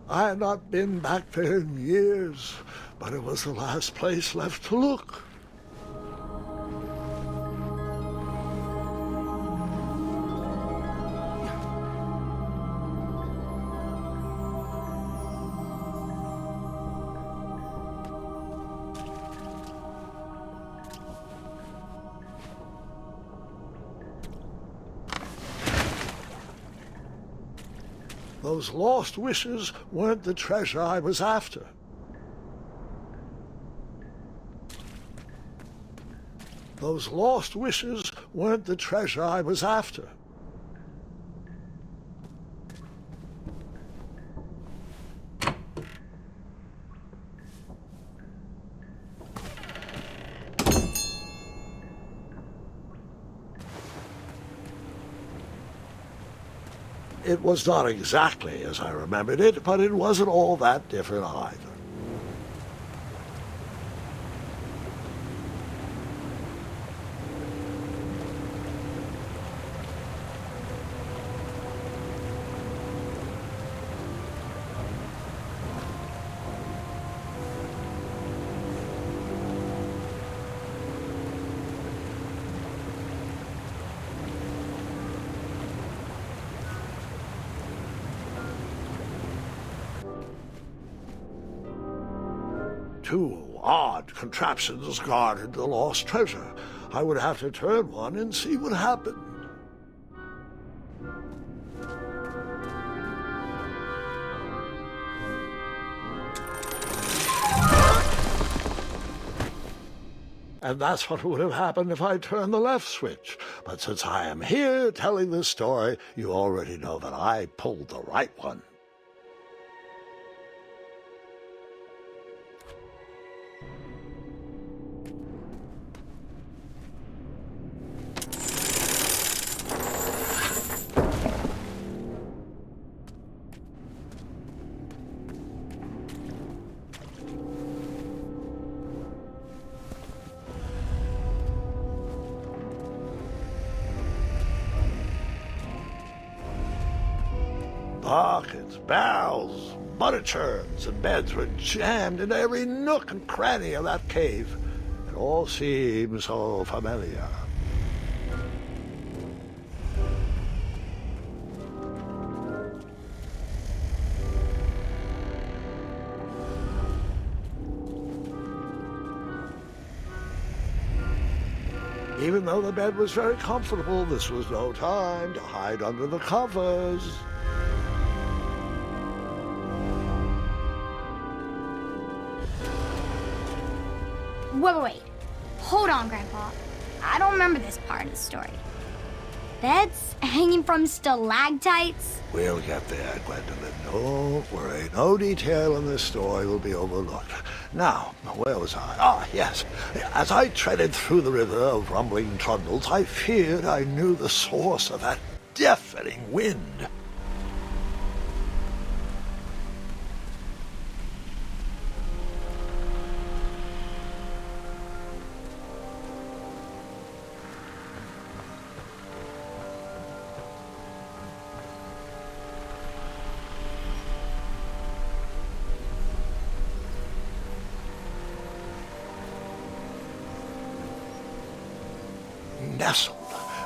I had not been back there in years, but it was the last place left to look. Those lost wishes weren't the treasure I was after. Those lost wishes weren't the treasure I was after. It was not exactly as I remembered it, but it wasn't all that different either. Two odd contraptions guarded the lost treasure. I would have to turn one and see what happened. And that's what would have happened if I turned the left switch. But since I am here telling this story, you already know that I pulled the right one. Buckets, barrels, butter churns, and beds were jammed into every nook and cranny of that cave. It all seemed so familiar. Even though the bed was very comfortable, this was no time to hide under the covers. Wait. Hold on, Grandpa. I don't remember this part of the story. Beds hanging from stalactites? We'll get there, Gwendolyn. Don't worry. No detail in this story will be overlooked. Now, where was I? Ah, yes. As I treaded through the river of rumbling trundles, I feared I knew the source of that deafening wind. Nestled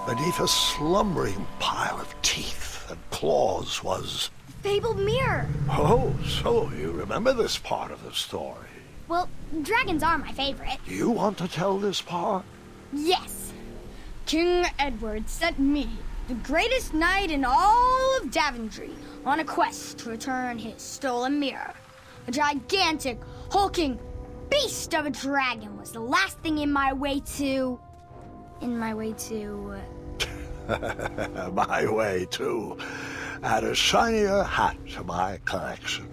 beneath a slumbering pile of teeth and claws was... Fabled mirror! Oh, so you remember this part of the story. Well, dragons are my favorite. Do you want to tell this part? Yes. King Edward sent me, the greatest knight in all of Daventry, on a quest to return his stolen mirror. A gigantic, hulking beast of a dragon was the last thing in my way to... My way to add a shinier hat to my collection.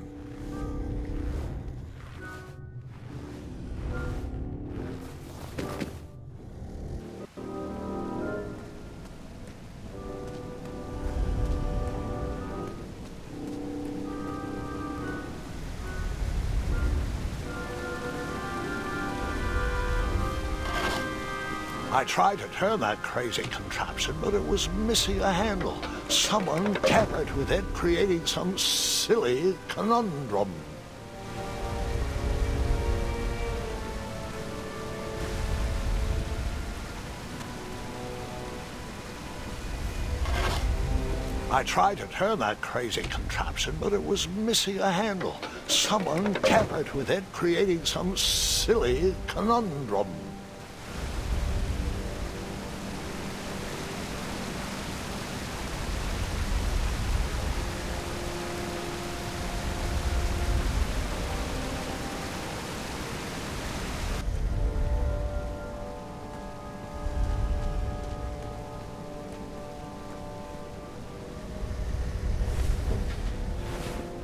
I tried to turn that crazy contraption, but it was missing a handle. Someone tampered with it, creating some silly conundrum. I tried to turn that crazy contraption, but it was missing a handle. Someone tampered with it, creating some silly conundrum.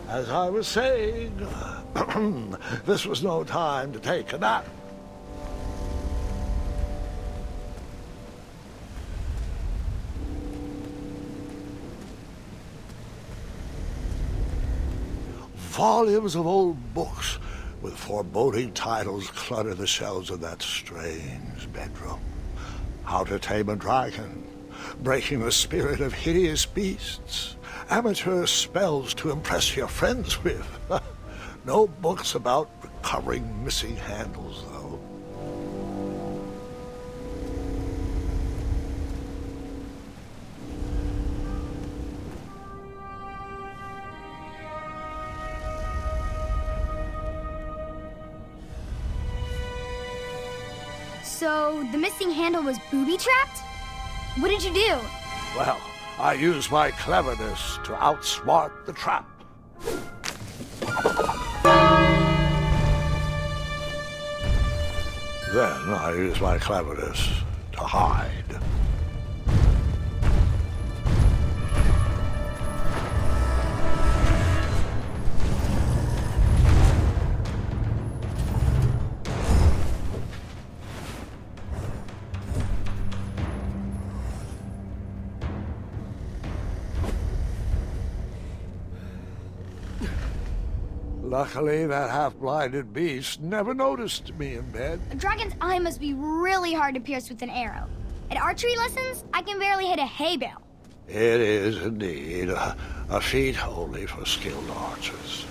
As I was saying, this was no time to take a nap. Volumes of old books with foreboding titles clutter the shelves of that strange bedroom. How to Tame a Dragon, Breaking the Spirit of Hideous Beasts, amateur spells to impress your friends with. No books about recovering missing handles, though. So, the missing handle was booby-trapped? What did you do? Well, I used my cleverness to outsmart the trap. Then I used my cleverness to hide. Luckily, that half-blinded beast never noticed me in bed. A dragon's eye must be really hard to pierce with an arrow. At archery lessons, I can barely hit a hay bale. It is indeed a feat only for skilled archers.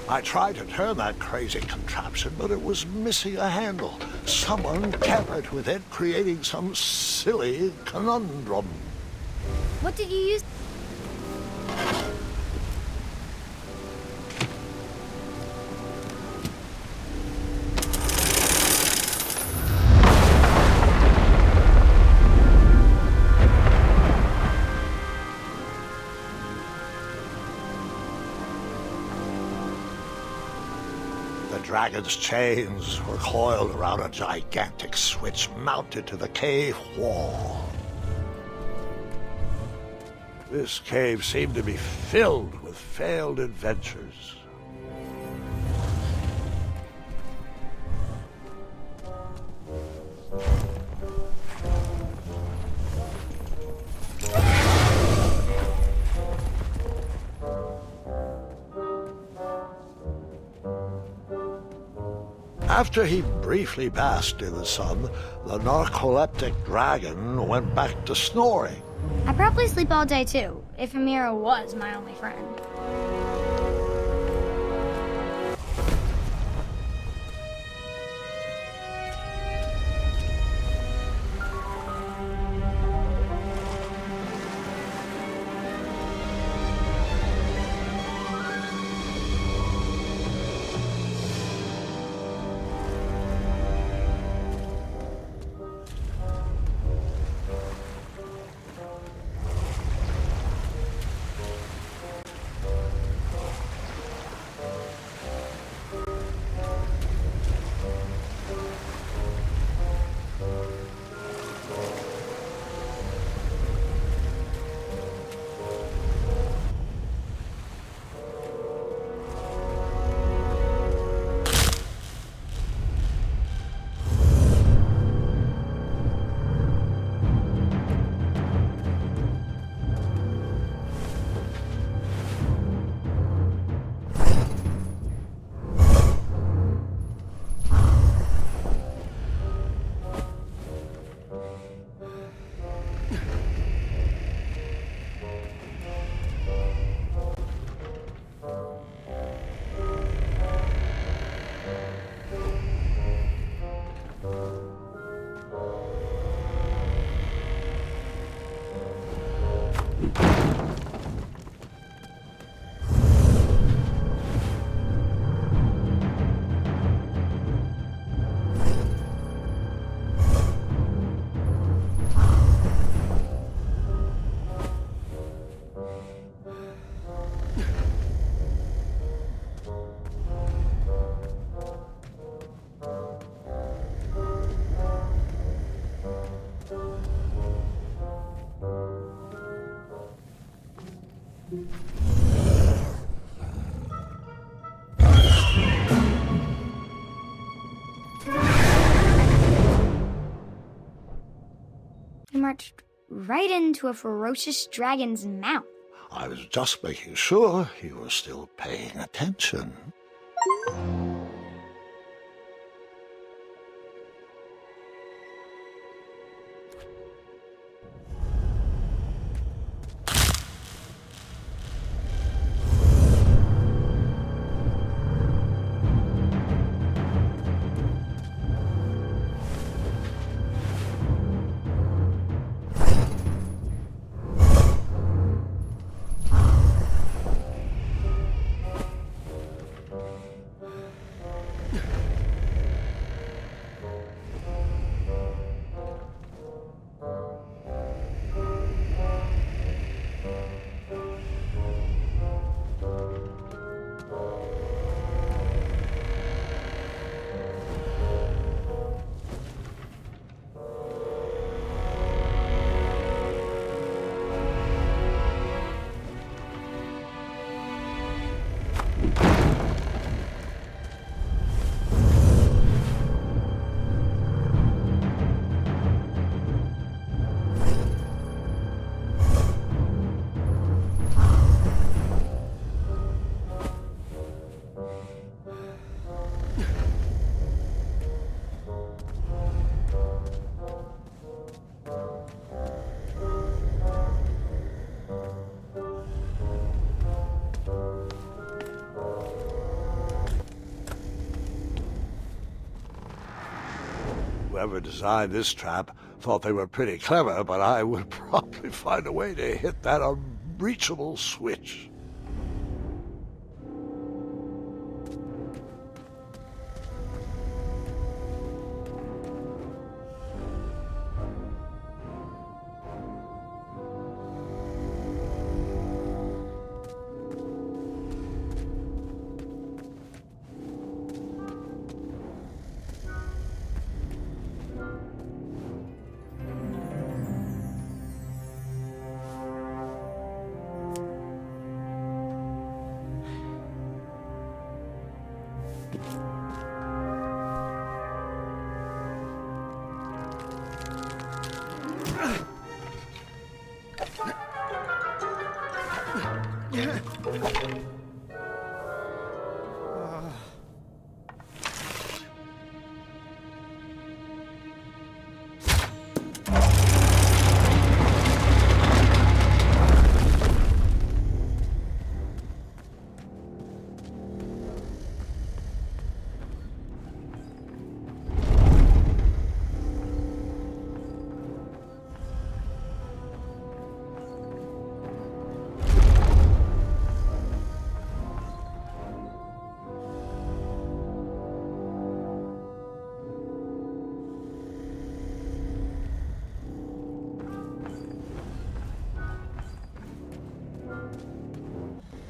I tried to turn that crazy contraption, but it was missing a handle. Someone tampered with it, creating some silly conundrum. What did you use? The dragon's chains were coiled around a gigantic switch mounted to the cave wall. This cave seemed to be filled with failed adventures. After he briefly basked in the sun, the narcoleptic dragon went back to snoring. I probably sleep all day too, if Amira was my only friend. He marched right into a ferocious dragon's mouth. I was just making sure you were still paying attention. Whoever designed this trap thought they were pretty clever, but I would probably find a way to hit that unreachable switch.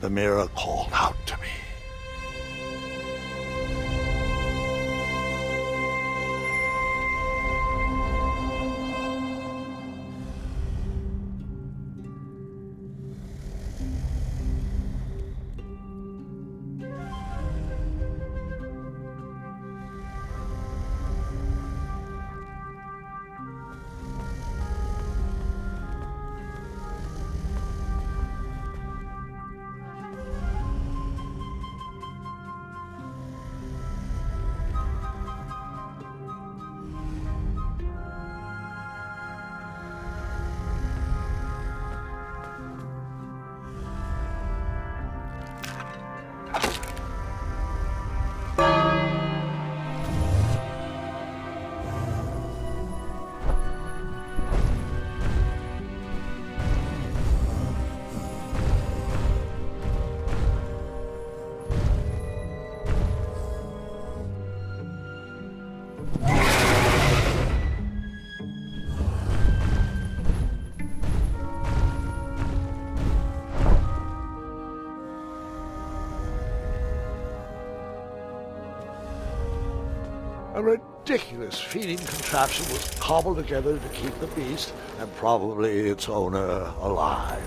The mirror called out to me. A ridiculous feeding contraption was cobbled together to keep the beast and probably its owner alive.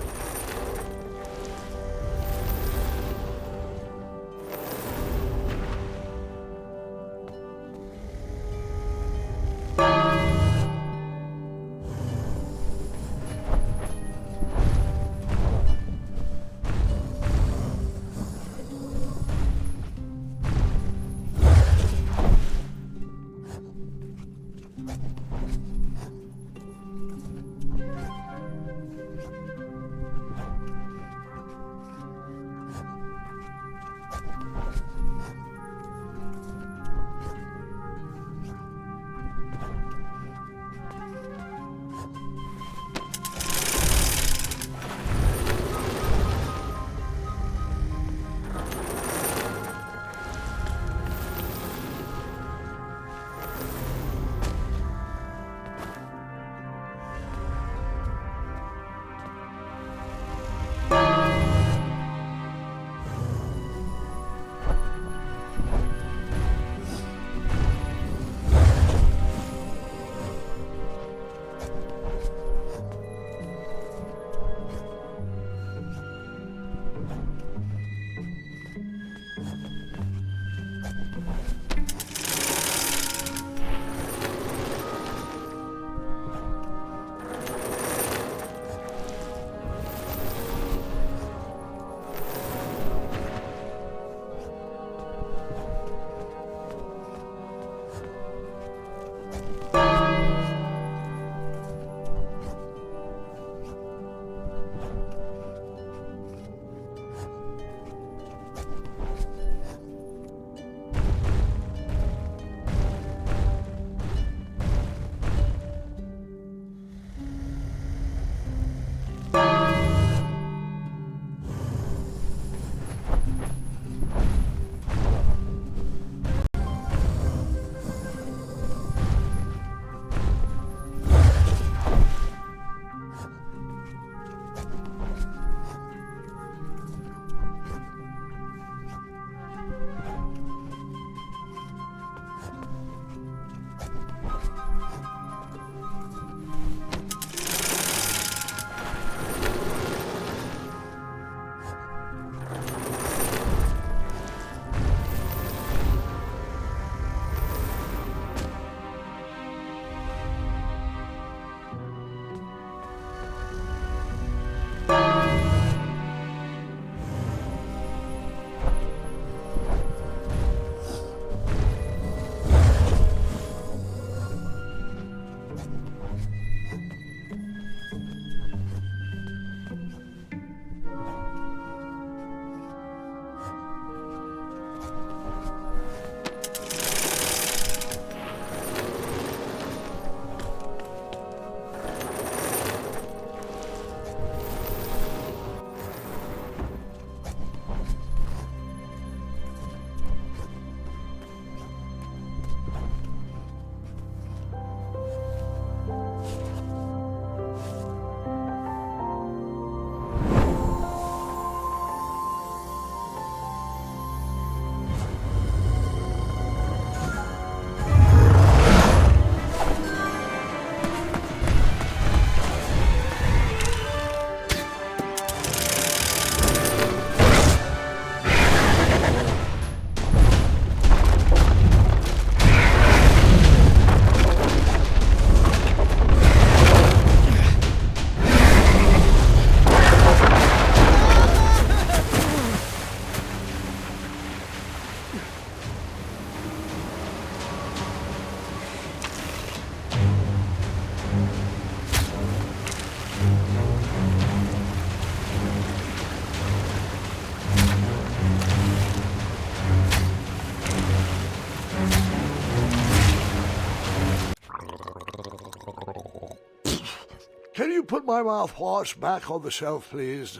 put my mouthwash back on the shelf, please?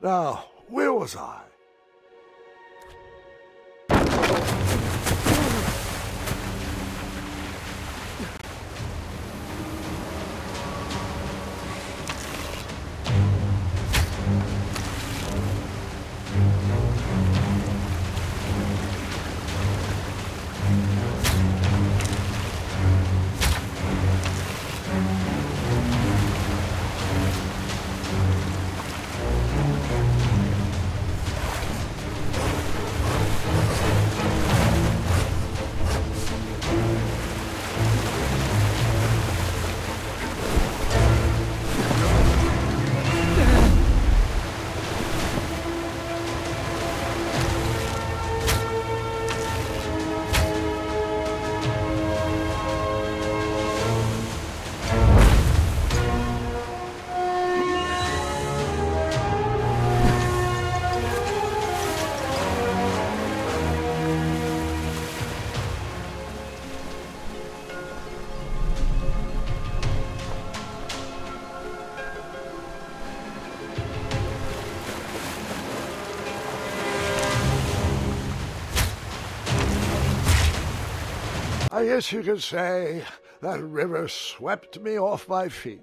Now, where was I? I guess you could say that river swept me off my feet.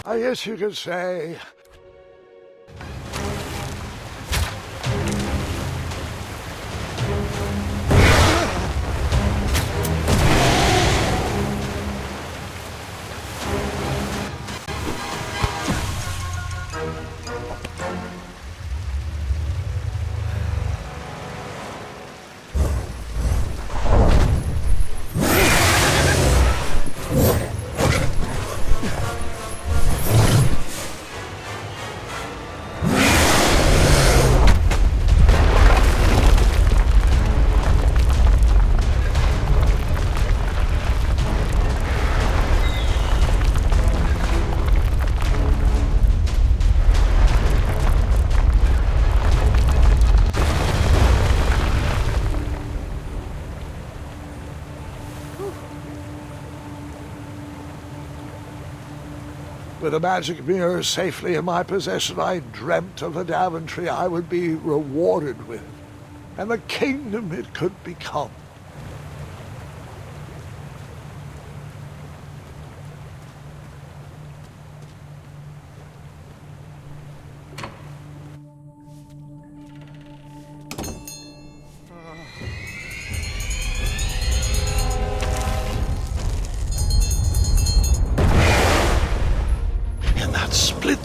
I guess you could say... With the magic mirror safely in my possession, I dreamt of the Daventry I would be rewarded with, and the kingdom it could become.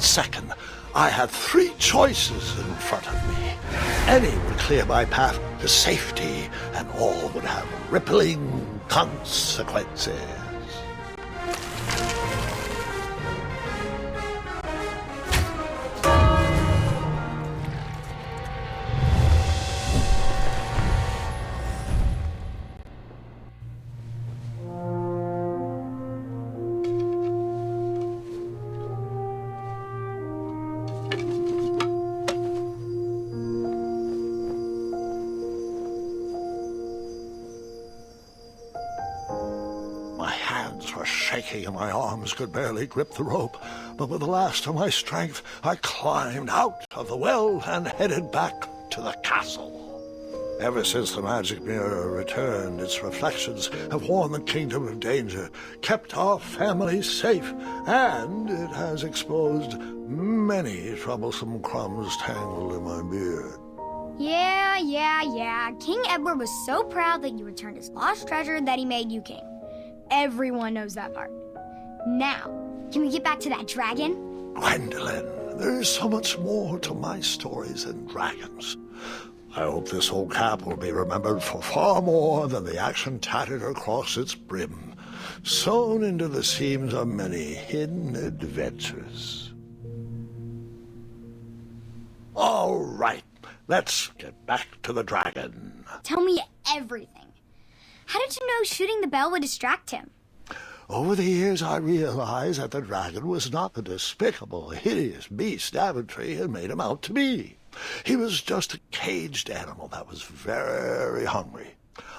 Second, I had three choices in front of me. Any would clear my path to safety, and all would have rippling consequences. And my arms could barely grip the rope, but with the last of my strength, I climbed out of the well and headed back to the castle. Ever since the magic mirror returned, its reflections have warned the kingdom of danger, kept our family safe, and it has exposed many troublesome crumbs tangled in my beard. Yeah. King Edward was so proud that you returned his lost treasure that he made you king. Everyone knows that part. Now, can we get back to that dragon? Gwendolyn, there is so much more to my stories than dragons. I hope this old cap will be remembered for far more than the action tattered across its brim, sewn into the seams of many hidden adventures. All right, let's get back to the dragon. Tell me everything. How did you know shooting the bell would distract him? Over the years I realized that the dragon was not the despicable, hideous beast Daventry had made him out to be. He was just a caged animal that was very hungry.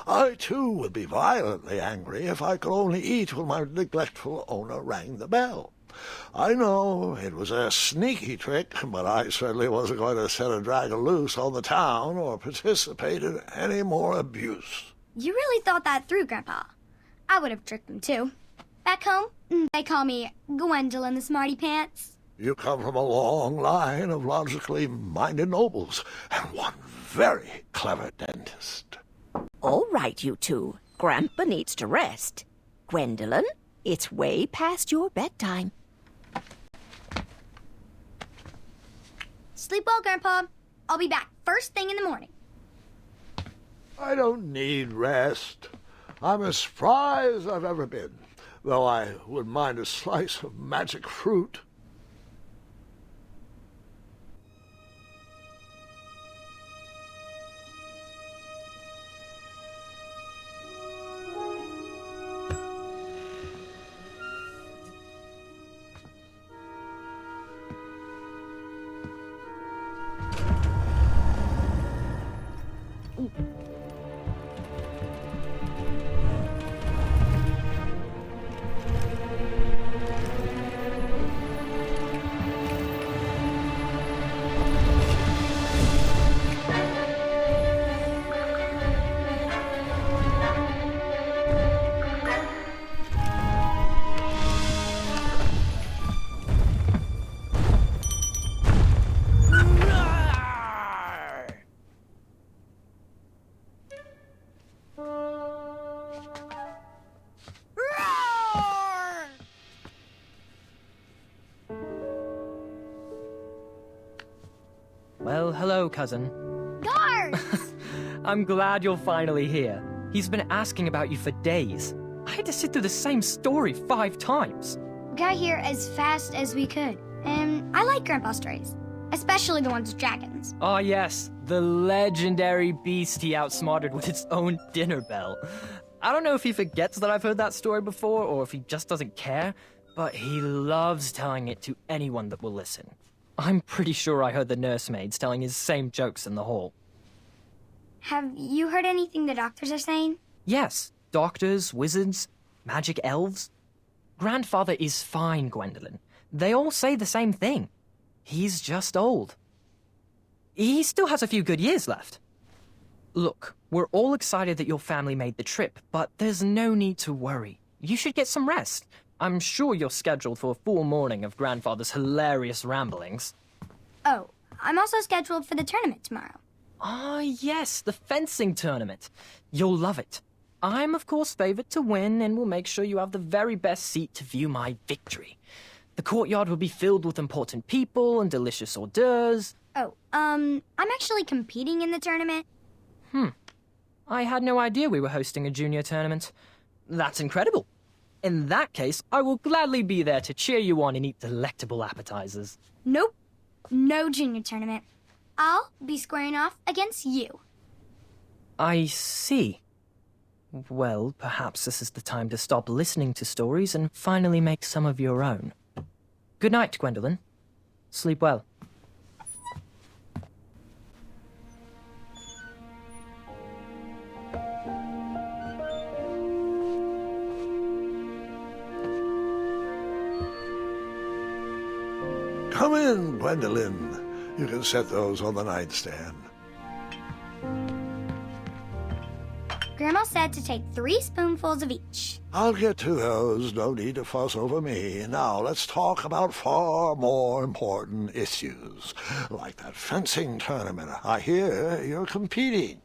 I, too, would be violently angry if I could only eat when my neglectful owner rang the bell. I know it was a sneaky trick, but I certainly wasn't going to set a dragon loose on the town or participate in any more abuse. You really thought that through, Grandpa. I would have tricked him, too. Back home, they call me Gwendolyn the Smarty Pants. You come from a long line of logically minded nobles, and one very clever dentist. All right, you two. Grandpa needs to rest. Gwendolyn, it's way past your bedtime. Sleep well, Grandpa. I'll be back first thing in the morning. I don't need rest. I'm as spry as I've ever been, though I wouldn't mind a slice of magic fruit. Well, hello, cousin. Guards! I'm glad you're finally here. He's been asking about you for days. I had to sit through the same story 5 times. We got here as fast as we could, and I like Grandpa's stories, especially the ones with dragons. Ah, yes, the legendary beast he outsmarted with its own dinner bell. I don't know if he forgets that I've heard that story before, or if he just doesn't care, but he loves telling it to anyone that will listen. I'm pretty sure I heard the nursemaids telling his same jokes in the hall. Have you heard anything the doctors are saying? Yes, doctors, wizards, magic elves. Grandfather is fine, Gwendolyn. They all say the same thing. He's just old. He still has a few good years left. Look, we're all excited that your family made the trip, but there's no need to worry. You should get some rest. I'm sure you're scheduled for a full morning of Grandfather's hilarious ramblings. Oh, I'm also scheduled for the tournament tomorrow. Ah, yes, the fencing tournament. You'll love it. I'm, of course, favored to win, and will make sure you have the very best seat to view my victory. The courtyard will be filled with important people and delicious hors d'oeuvres. Oh, I'm actually competing in the tournament. I had no idea we were hosting a junior tournament. That's incredible. In that case, I will gladly be there to cheer you on and eat delectable appetizers. Nope, no junior tournament. I'll be squaring off against you. I see. Well, perhaps this is the time to stop listening to stories and finally make some of your own. Good night, Gwendolyn. Sleep well. Come in, Gwendolyn. You can set those on the nightstand. Grandma said to take 3 spoonfuls of each. I'll get to those. No need to fuss over me. Now let's talk about far more important issues, like that fencing tournament. I hear you're competing.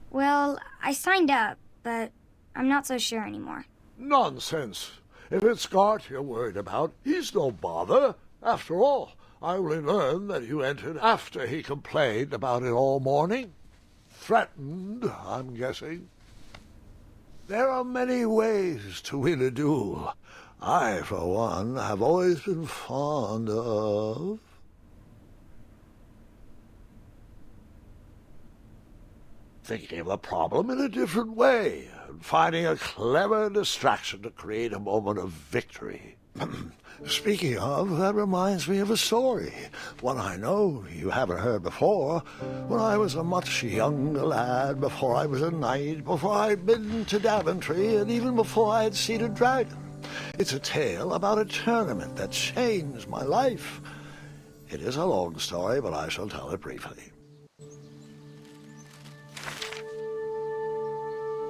Well, I signed up, but I'm not so sure anymore. Nonsense. If it's Gart you're worried about, he's no bother. After all, I only learned that you entered after he complained about it all morning. Threatened, I'm guessing. There are many ways to win a duel. I, for one, have always been fond of... thinking of the problem in a different way, and finding a clever distraction to create a moment of victory. Speaking of, that reminds me of a story, one I know you haven't heard before. When I was a much younger lad, before I was a knight, before I'd been to Daventry, and even before I had seen a dragon. It's a tale about a tournament that changed my life. It is a long story, but I shall tell it briefly.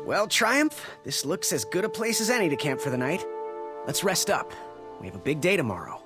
Well, Triumph, this looks as good a place as any to camp for the night. Let's rest up. We have a big day tomorrow.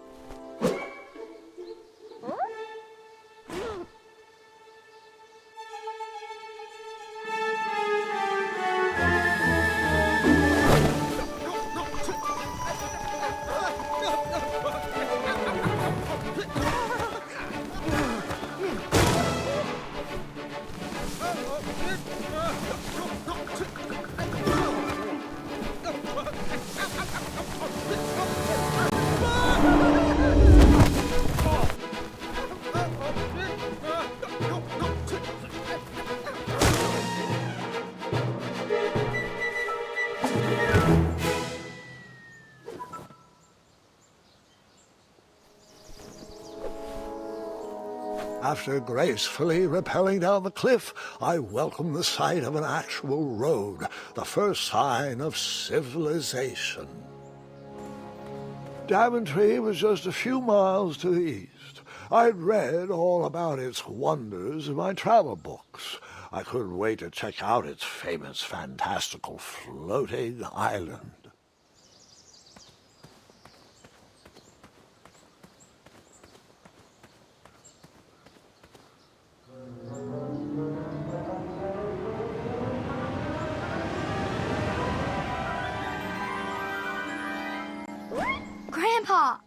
After gracefully rappelling down the cliff, I welcomed the sight of an actual road, the first sign of civilization. Daventry was just a few miles to the east. I'd read all about its wonders in my travel books. I couldn't wait to check out its famous, fantastical floating island. Grandpa,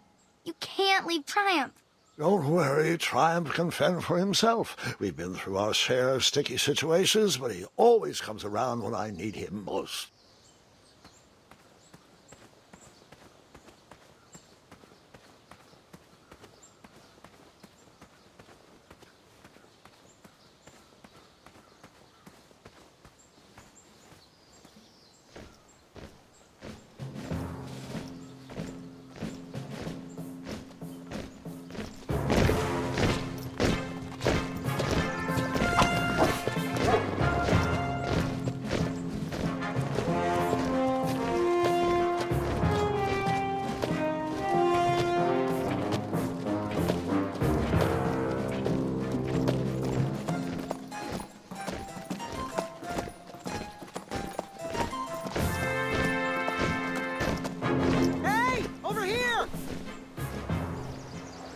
you can't leave Triumph. Don't worry, Triumph can fend for himself. We've been through our share of sticky situations, but he always comes around when I need him most.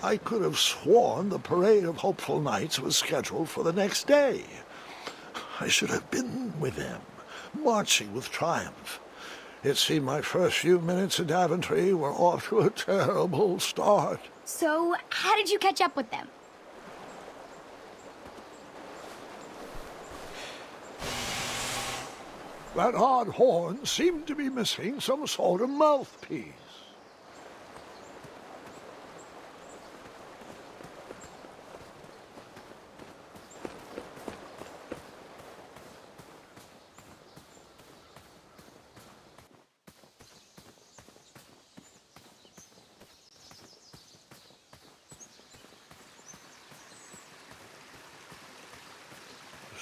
I could have sworn the parade of hopeful knights was scheduled for the next day. I should have been with them, marching with Triumph. It seemed my first few minutes in Daventry were off to a terrible start. So, how did you catch up with them? That odd horn seemed to be missing some sort of mouthpiece.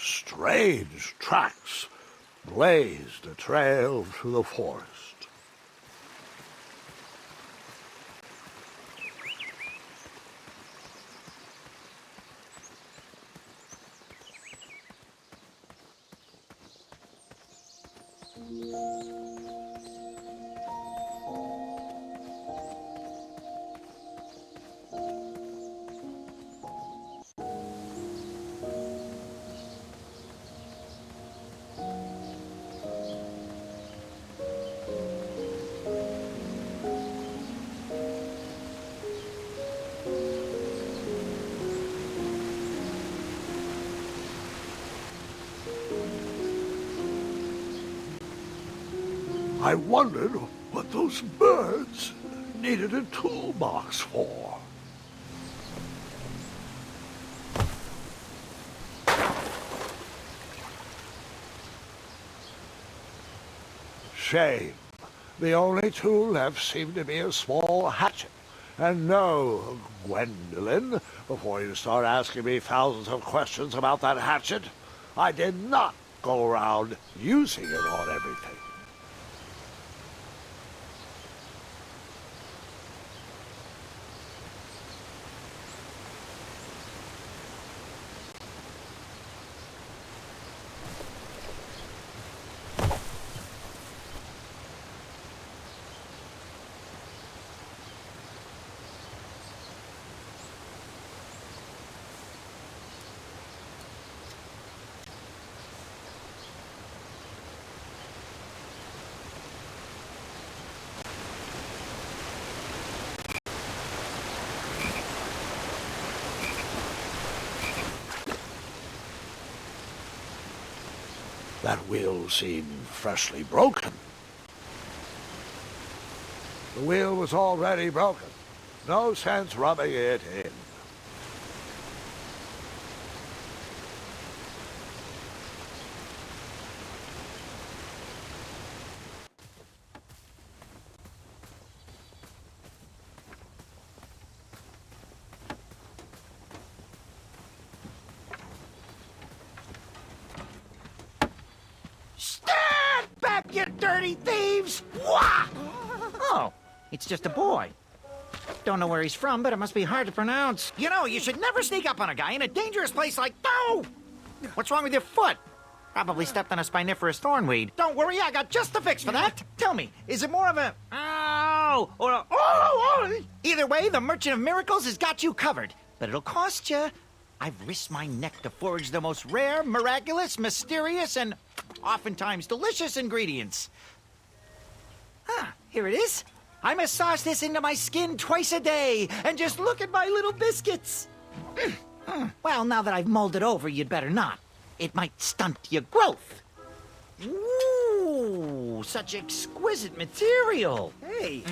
Strange tracks blazed a trail through the forest. I wondered what those birds needed a toolbox for. shame. The only tool left seemed to be a small hatchet. And no, Gwendolyn, before you start asking me thousands of questions about that hatchet, I did not go around using it on everything. That wheel seemed freshly broken. The wheel was already broken. No sense rubbing it in. Stand back, you dirty thieves! Wah! Oh, it's just a boy. Don't know where he's from, but it must be hard to pronounce. You know, you should never sneak up on a guy in a dangerous place like... Oh! What's wrong with your foot? Probably stepped on a spiniferous thornweed. Don't worry, I got just the fix for that. Tell me, is it more of a... Ow! Or a... Oh! Either way, the Merchant of Miracles has got you covered. But it'll cost you. I've risked my neck to forage the most rare, miraculous, mysterious, and oftentimes delicious ingredients. Ah, here it is. I massage this into my skin twice a day, and just look at my little biscuits. Well, now that I've mulled it over, you'd better not. It might stunt your growth. Ooh, such exquisite material. Hey.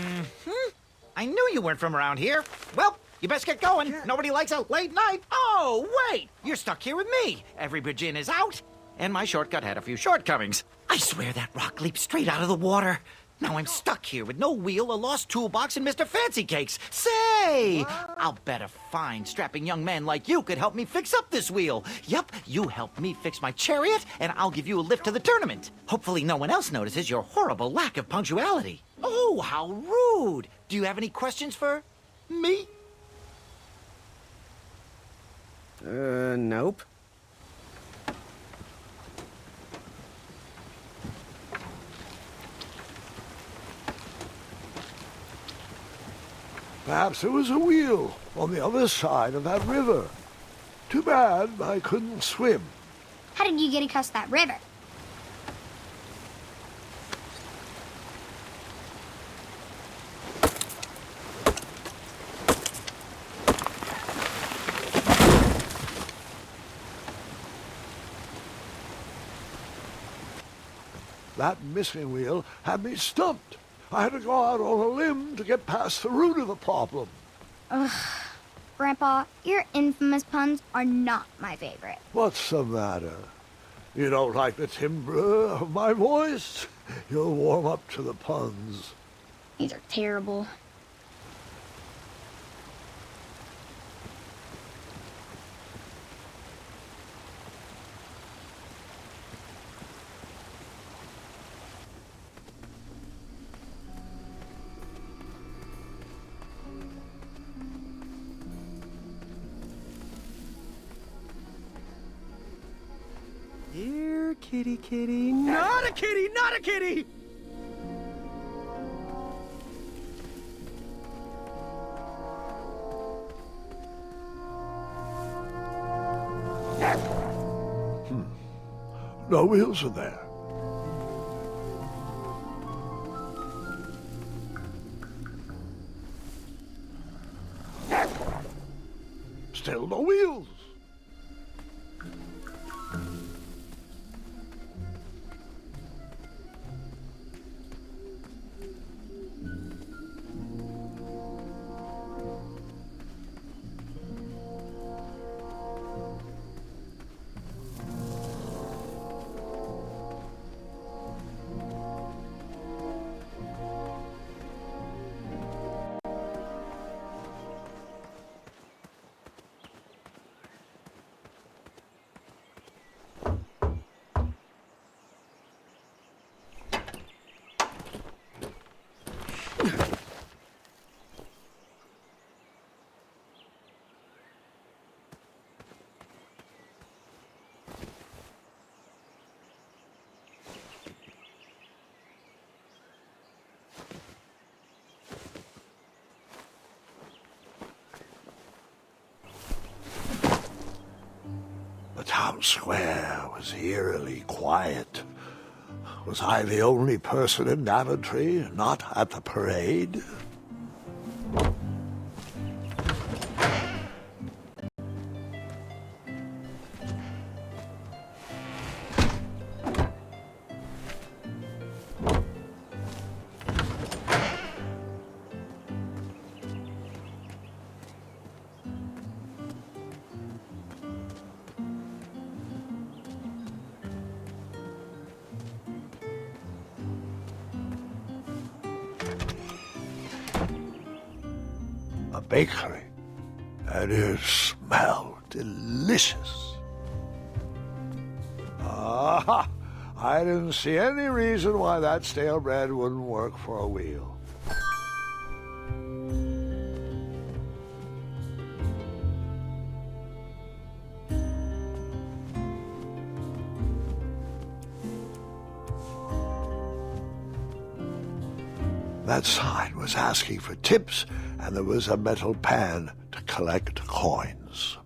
I knew you weren't from around here. Well, you best get going. Nobody likes a late night. Oh, wait! You're stuck here with me. Every bridge-in is out, and my shortcut had a few shortcomings. I swear that rock leaped straight out of the water. Now I'm stuck here with no wheel, a lost toolbox, and Mr. Fancy Cakes. Say! I'll bet a fine, strapping young man like you could help me fix up this wheel. Yup, you help me fix my chariot, and I'll give you a lift to the tournament. Hopefully no one else notices your horrible lack of punctuality. Oh, how rude! Do you have any questions for me? Nope. Perhaps there was a wheel on the other side of that river. Too bad I couldn't swim. How did you get across that river? That missing wheel had me stumped. I had to go out on a limb to get past the root of the problem. Ugh. Grandpa, your infamous puns are not my favorite. What's the matter? You don't like the timbre of my voice? You'll warm up to the puns. These are terrible. Here, kitty, kitty. Not a kitty, not a kitty! No wheels in there. Still no wheels. town square was eerily quiet. Was I the only person in Daventry not at the parade? A bakery, and it smelled delicious. Ah, I didn't see any reason why that stale bread wouldn't work for a wheel. That sign was asking for tips, and there was a metal pan to collect coins.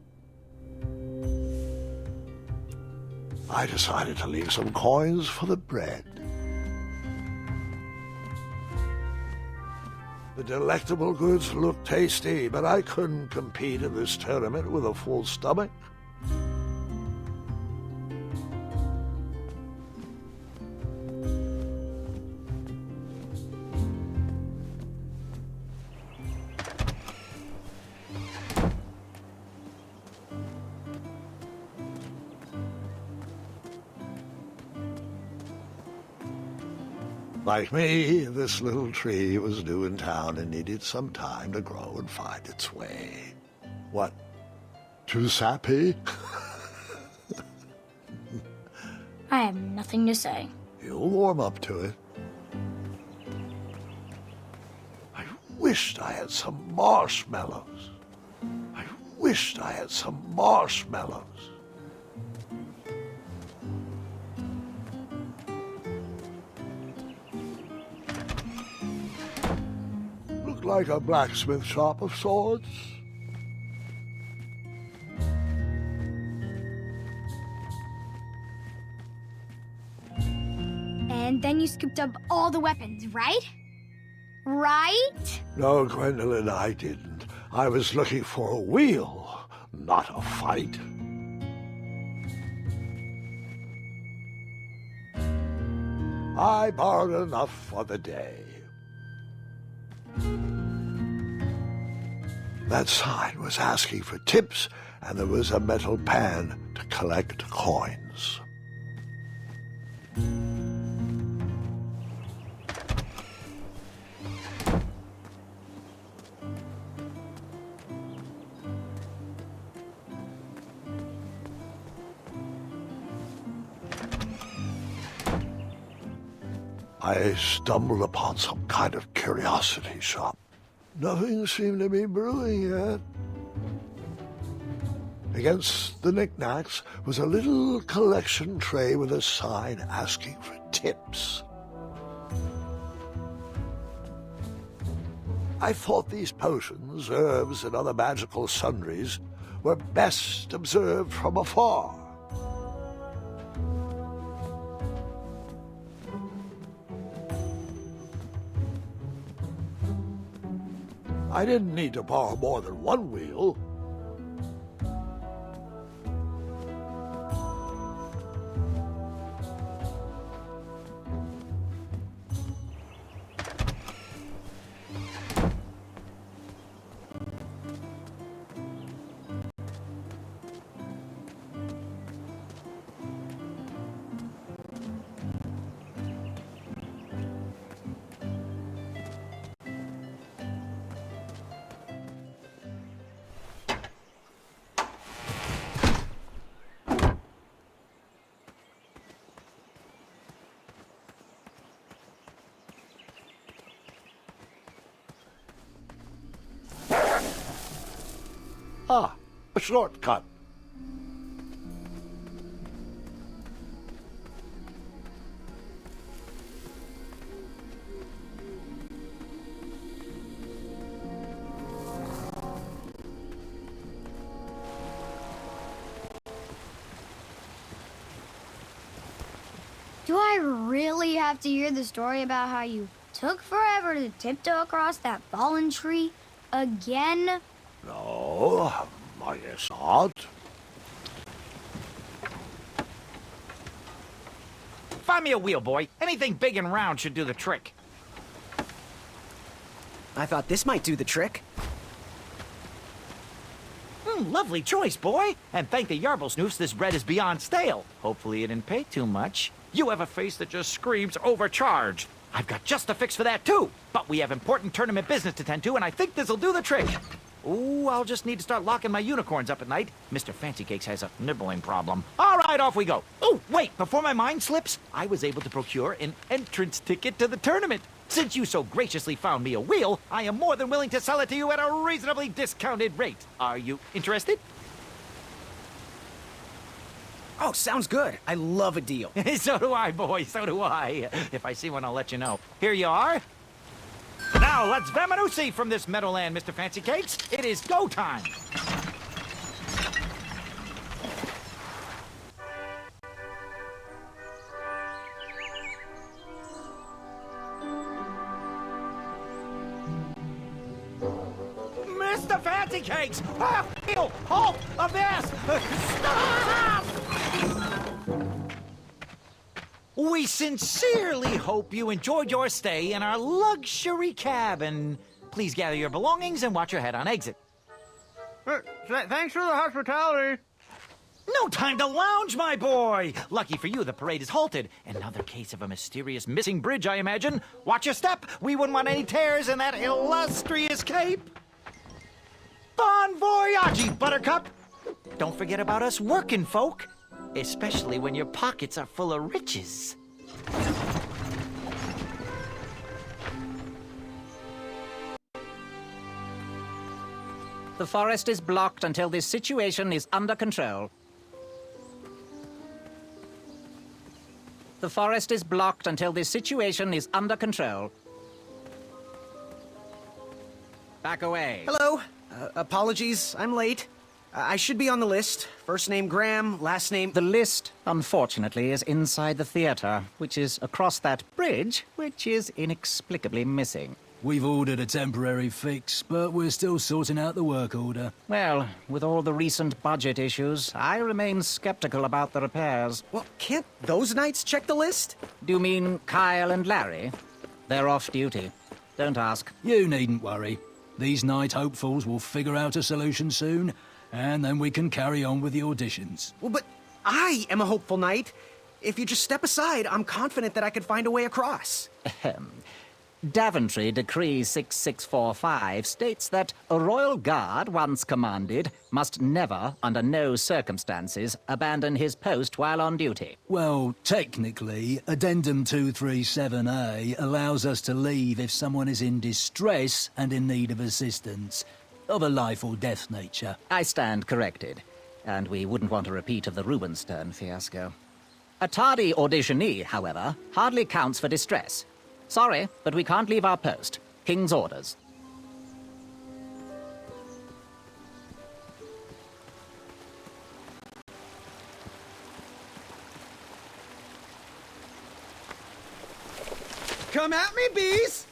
I decided to leave some coins for the bread. The delectable goods looked tasty, but I couldn't compete in this tournament with a full stomach. Like me, this little tree was new in town and needed some time to grow and find its way. What? Too sappy? I have nothing to say. You'll warm up to it. I wished I had some marshmallows. I wished I had some marshmallows. Looked like a blacksmith shop of sorts. And then you scooped up all the weapons, right? Right? No, Gwendolyn, I didn't. I was looking for a wheel, not a fight. I borrowed enough for the day. That sign was asking for tips, and there was a metal pan to collect coins. I stumbled upon some kind of curiosity shop. Nothing seemed to be brewing yet. Against the knickknacks was a little collection tray with a sign asking for tips. I thought these potions, herbs, and other magical sundries were best observed from afar. I didn't need to borrow more than one wheel. Ah, a shortcut. Do I really have to hear the story about how you took forever to tiptoe across that fallen tree again? No, I guess not. Find me a wheel, boy. Anything big and round should do the trick. I thought this might do the trick. Lovely choice, boy. And thank the Yarblesnoofs, this bread is beyond stale. Hopefully it didn't pay too much. You have a face that just screams overcharged. I've got just a fix for that, too. But we have important tournament business to tend to, and I think this'll do the trick. Ooh, I'll just need to start locking my unicorns up at night. Mr. Fancy Cakes has a nibbling problem. All right, off we go. Oh, wait, before my mind slips, I was able to procure an entrance ticket to the tournament. Since you so graciously found me a wheel, I am more than willing to sell it to you at a reasonably discounted rate. Are you interested? Oh, sounds good. I love a deal. So do I, boy, so do I. If I see one, I'll let you know. Here you are. Now, let's Vamanusi from this meadowland, Mr. Fancy Cakes. It is go time. Mr. Fancy Cakes! Heel! Halt! Abyss! Stop! We sincerely hope you enjoyed your stay in our luxury cabin. Please gather your belongings and watch your head on exit. Thanks for the hospitality. No time to lounge, my boy! Lucky for you, the parade is halted. Another case of a mysterious missing bridge, I imagine. Watch your step. We wouldn't want any tears in that illustrious cape. Bon voyage, Buttercup! Don't forget about us working folk, especially when your pockets are full of riches. The forest is blocked until this situation is under control. The forest is blocked until this situation is under control. Back away. Hello. Apologies, I'm late. I should be on the list. First name Graham, last name... The list, unfortunately, is inside the theater, which is across that bridge, which is inexplicably missing. We've ordered a temporary fix, but we're still sorting out the work order. Well, with all the recent budget issues, I remain skeptical about the repairs. Well, can't those knights check the list? Do you mean Kyle and Larry? They're off duty. Don't ask. You needn't worry. These night hopefuls will figure out a solution soon, and then we can carry on with the auditions. Well, but I am a hopeful knight. If you just step aside, I'm confident that I could find a way across. Daventry Decree 6645 states that a royal guard, once commanded, must never, under no circumstances, abandon his post while on duty. Well, technically, Addendum 237A allows us to leave if someone is in distress and in need of assistance, of a life or death nature. I stand corrected, and we wouldn't want a repeat of the Rubenstern fiasco. A tardy auditionee, however, hardly counts for distress. Sorry, but we can't leave our post. King's orders. Come at me, bees!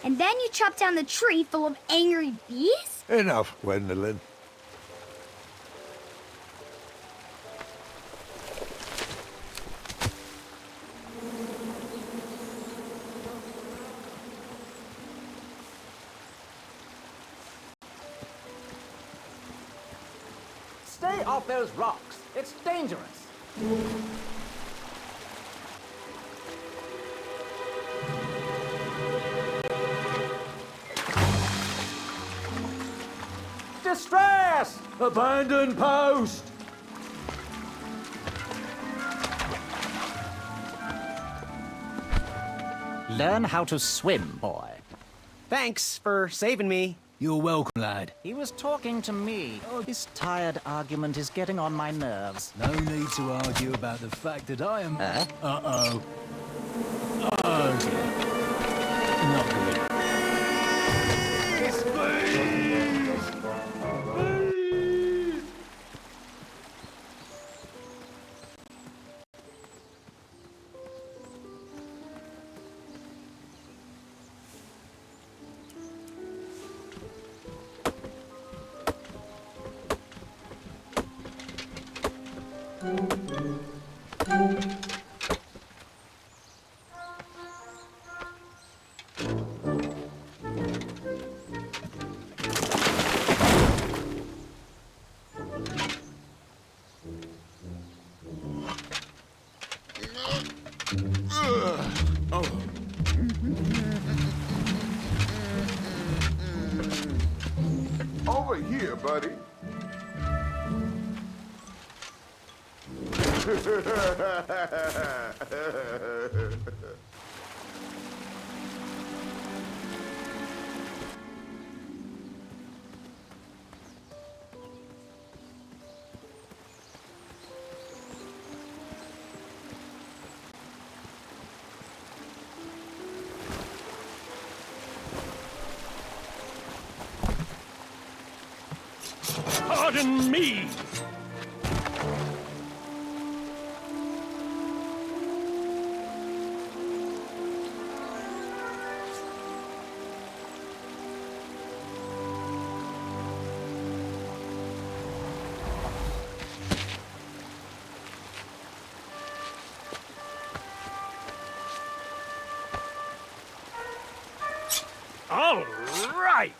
And then you chop down the tree full of angry bees? Enough, Gwendolyn. Stay off those rocks. It's dangerous. Distress! Abandon post! Learn how to swim, boy. Thanks for saving me. You're welcome, lad. He was talking to me. Oh, this tired argument is getting on my nerves. No need to argue about the fact that I am... Huh? Uh-oh. Okay. Not good. Over here, buddy. Pardon me! All right!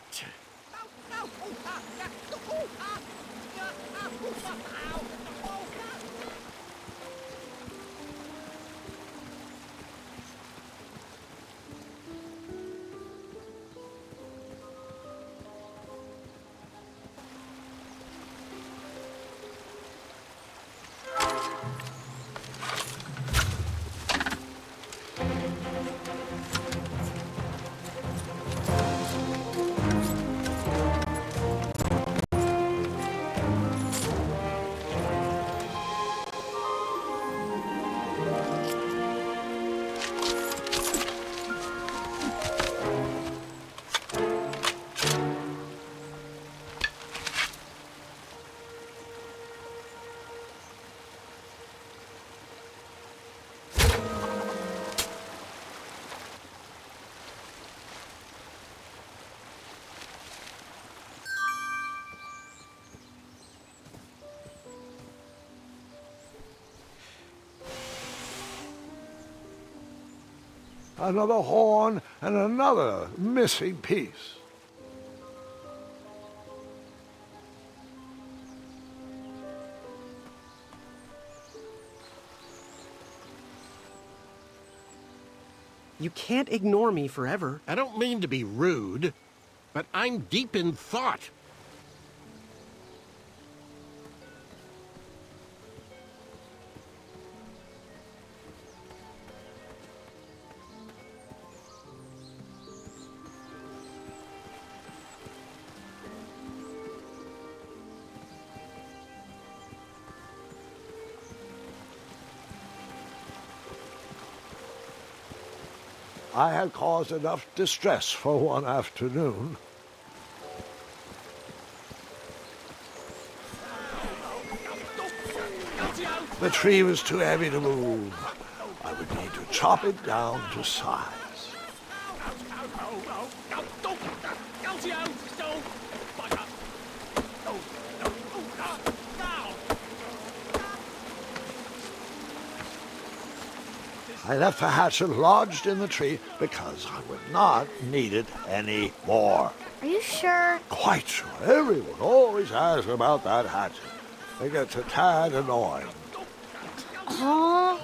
Another horn and another missing piece. You can't ignore me forever. I don't mean to be rude, but I'm deep in thought. I had caused enough distress for one afternoon. The tree was too heavy to move. I would need to chop it down to size. I left the hatchet lodged in the tree because I would not need it any more. Are you sure? Quite sure. Everyone always asks about that hatchet. It gets a tad annoying. Huh?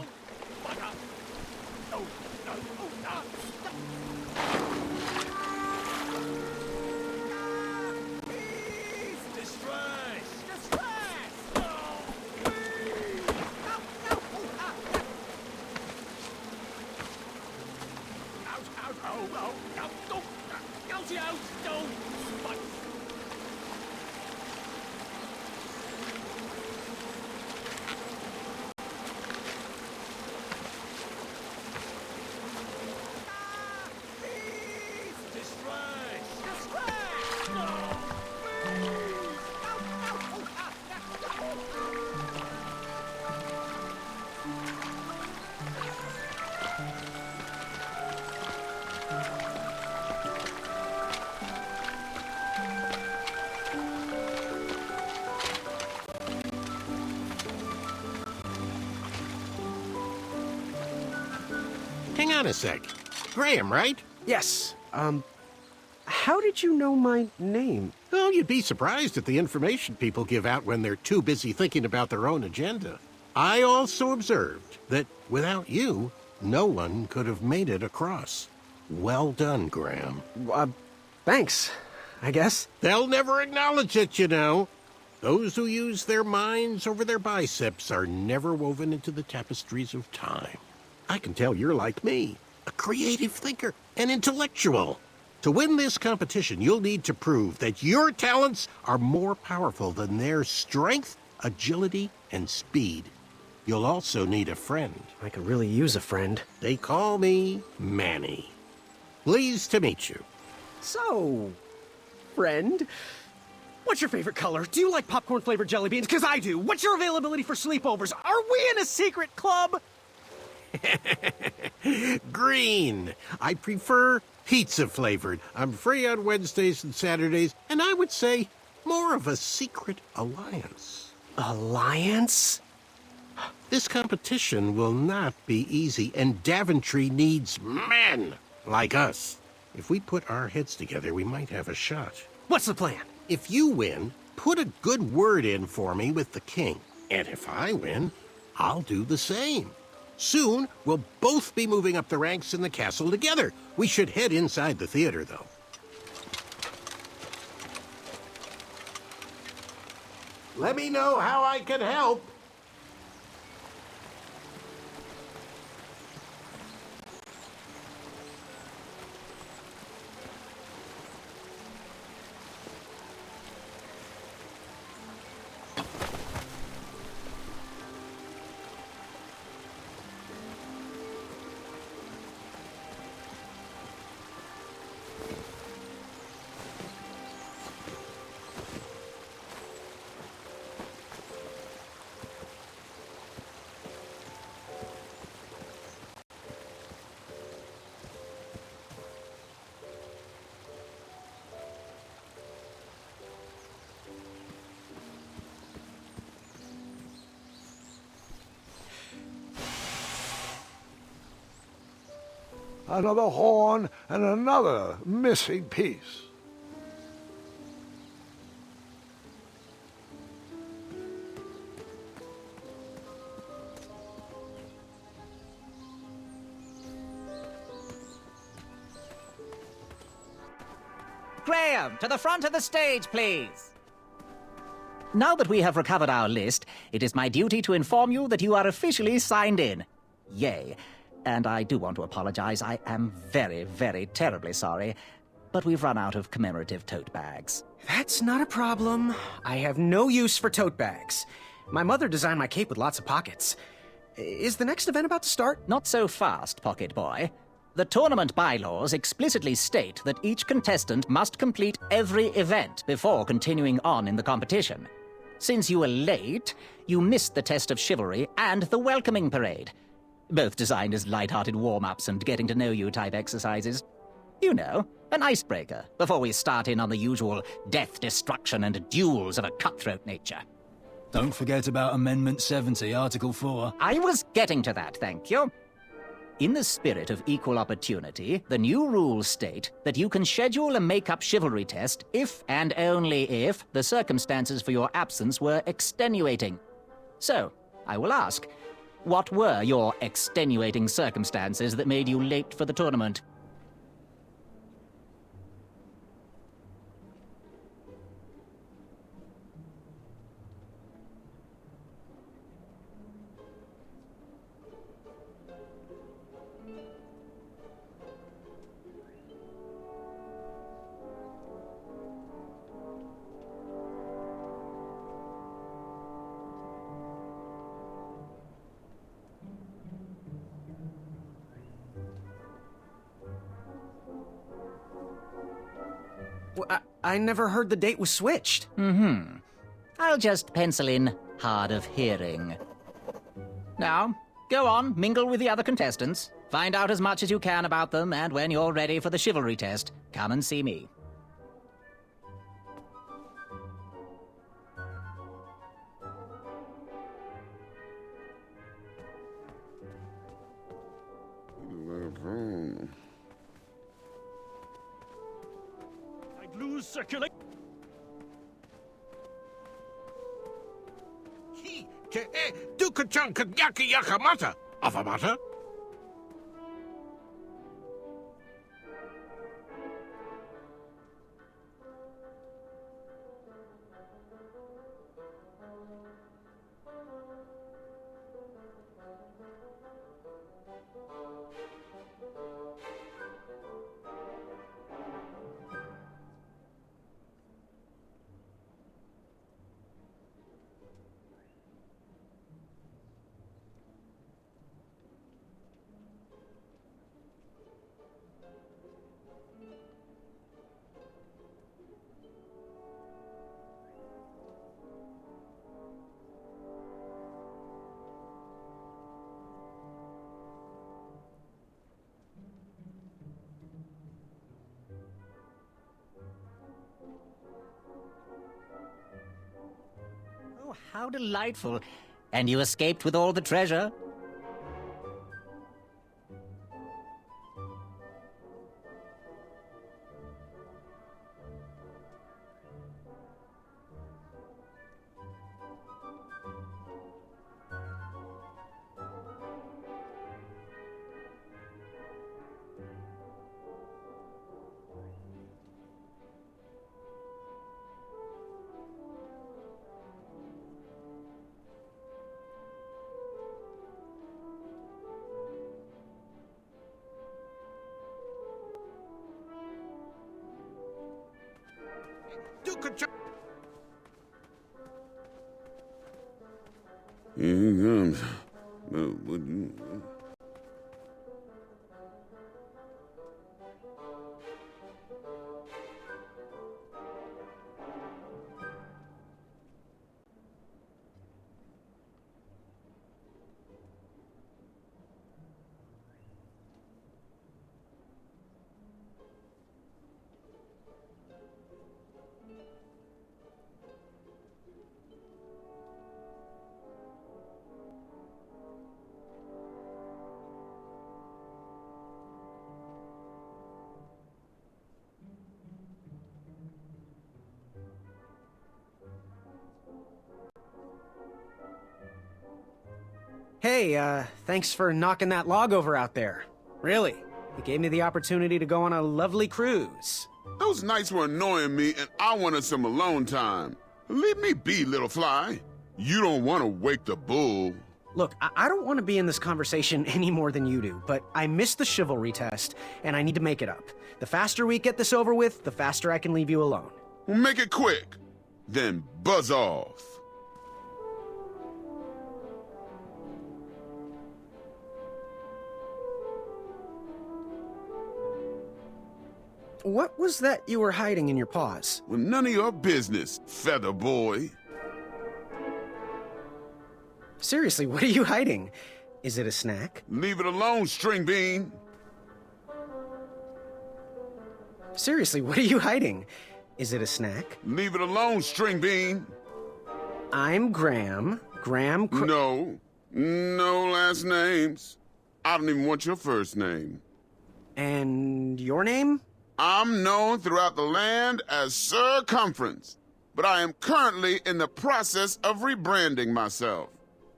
Hang on a sec. Graham, right? Yes. How did you know my name? Oh, you'd be surprised at the information people give out when they're too busy thinking about their own agenda. I also observed that without you, no one could have made it across. Well done, Graham. Thanks, I guess. They'll never acknowledge it, you know. Those who use their minds over their biceps are never woven into the tapestries of time. I can tell you're like me, a creative thinker, an intellectual. To win this competition, you'll need to prove that your talents are more powerful than their strength, agility, and speed. You'll also need a friend. I could really use a friend. They call me Manny. Pleased to meet you. So, friend, what's your favorite color? Do you like popcorn-flavored jelly beans? Because I do. What's your availability for sleepovers? Are we in a secret club? Green. I prefer pizza-flavored. I'm free on Wednesdays and Saturdays, and I would say more of a secret alliance. Alliance? This competition will not be easy, and Daventry needs men like us. If we put our heads together, we might have a shot. What's the plan? If you win, put a good word in for me with the king. And if I win, I'll do the same. Soon, we'll both be moving up the ranks in the castle together. We should head inside the theater, though. Let me know how I can help. Another horn and another missing piece. Graham, to the front of the stage, please. Now that we have recovered our list, it is my duty to inform you that you are officially signed in. Yay. And I do want to apologize. I am very, very terribly sorry. But we've run out of commemorative tote bags. That's not a problem. I have no use for tote bags. My mother designed my cape with lots of pockets. Is the next event about to start? Not so fast, Pocket Boy. The tournament bylaws explicitly state that each contestant must complete every event before continuing on in the competition. Since you were late, you missed the test of chivalry and the welcoming parade. Both designed as light-hearted warm-ups and getting-to-know-you type exercises. You know, an icebreaker before we start in on the usual death, destruction, and duels of a cutthroat nature. Don't forget about Amendment 70, Article 4. I was getting to that, thank you. In the spirit of equal opportunity, the new rules state that you can schedule a make-up chivalry test if and only if the circumstances for your absence were extenuating. So, I will ask, what were your extenuating circumstances that made you late for the tournament? I never heard the date was switched. I'll just pencil in hard of hearing. Now, go on, mingle with the other contestants. Find out as much as you can about them, and when you're ready for the chivalry test, come and see me. I'd lose circulation. Dukachanka yaki yakamata. Avamata? Oh, how delightful. And you escaped with all the treasure? Hey, thanks for knocking that log over out there. Really, it gave me the opportunity to go on a lovely cruise. Those nights were annoying me, and I wanted some alone time. Leave me be, little fly. You don't want to wake the bull. Look, I don't want to be in this conversation any more than you do, but I missed the chivalry test, and I need to make it up. The faster we get this over with, the faster I can leave you alone. Well, make it quick. Then buzz off. What was that you were hiding in your paws? Well, none of your business, feather boy. Seriously, what are you hiding? Is it a snack? Leave it alone, string bean. Seriously, what are you hiding? Is it a snack? Leave it alone, string bean. I'm Graham. No last names. I don't even want your first name. And your name? I'm known throughout the land as Circumference, but I am currently in the process of rebranding myself,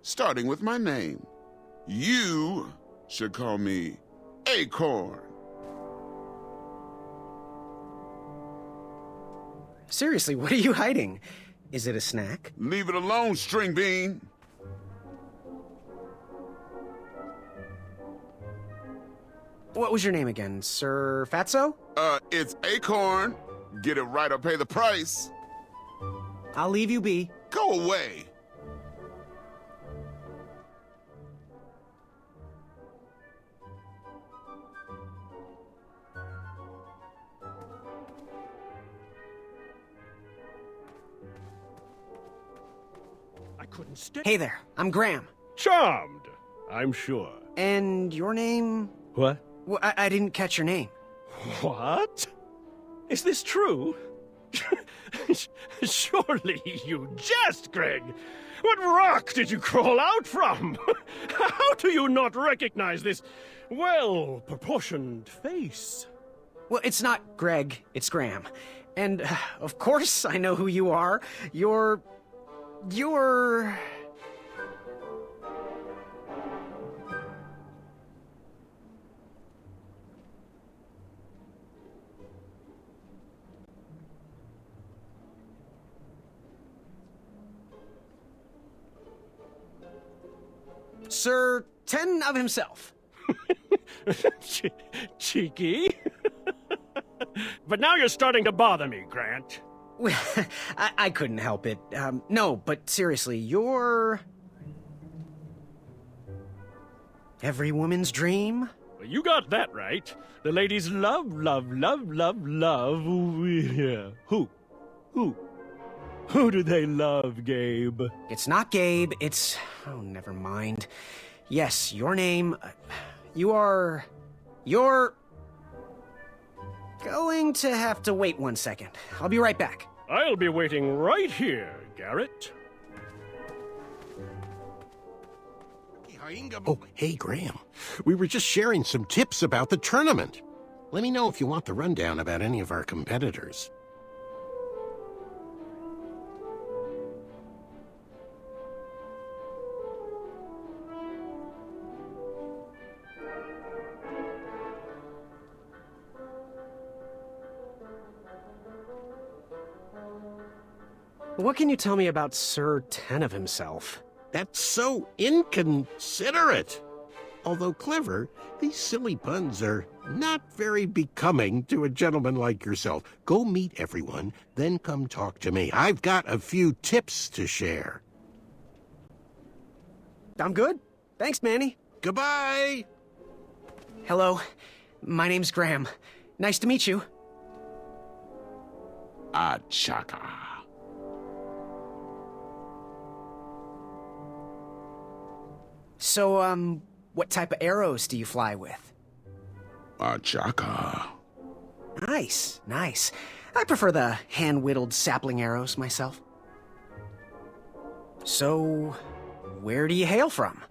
starting with my name. You should call me Acorn. Seriously, what are you hiding? Is it a snack? Leave it alone, string bean. What was your name again, Sir Fatso? It's Acorn. Get it right or pay the price. I'll leave you be. Go away. couldn't stay. Hey there, I'm Graham. Charmed, I'm sure. And your name? What? Well, I didn't catch your name. What? Is this true? Surely you jest, Greg. What rock did you crawl out from? How do you not recognize this well-proportioned face? Well, it's not Greg, it's Graham. And, of course, I know who you are. You're... Sir Ten of himself. Cheeky. But now you're starting to bother me, Grant. I couldn't help it. No, but seriously, you're... every woman's dream? Well, you got that right. The ladies love. Yeah. Who? Who do they love, Gabe? It's not Gabe, it's... oh, never mind. Yes, your name... you're... going to have to wait 1 second. I'll be right back. I'll be waiting right here, Garrett. Oh, Hey, Graham. We were just sharing some tips about the tournament. Let me know if you want the rundown about any of our competitors. What can you tell me about Sir Ten of himself? That's so inconsiderate. Although clever, these silly puns are not very becoming to a gentleman like yourself. Go meet everyone, then come talk to me. I've got a few tips to share. I'm good. Thanks, Manny. Goodbye! Hello, my name's Graham. Nice to meet you. Achaka. So, what type of arrows do you fly with? Achaka. Nice. I prefer the hand-whittled sapling arrows myself. So, where do you hail from?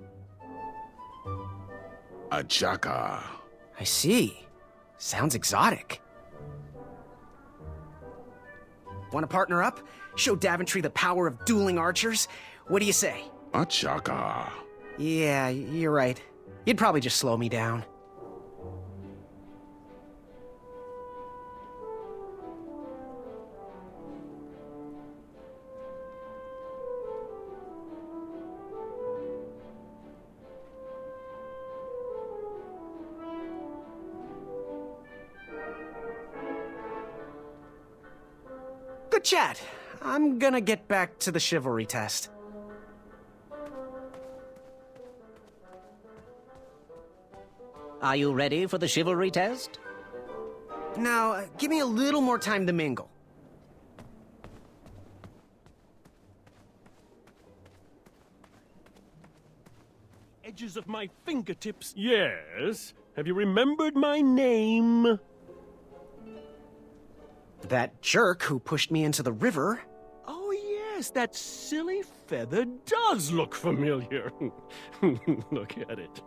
Achaka. I see. Sounds exotic. Want to partner up? Show Daventry the power of dueling archers? What do you say? Achaka. Yeah, you're right. You'd probably just slow me down. Good chat. I'm gonna get back to the chivalry test. Are you ready for the chivalry test? Now, give me a little more time to mingle. Edges of my fingertips. Yes. Have you remembered my name? That jerk who pushed me into the river. Oh, yes, that silly feather does look familiar. Look at it.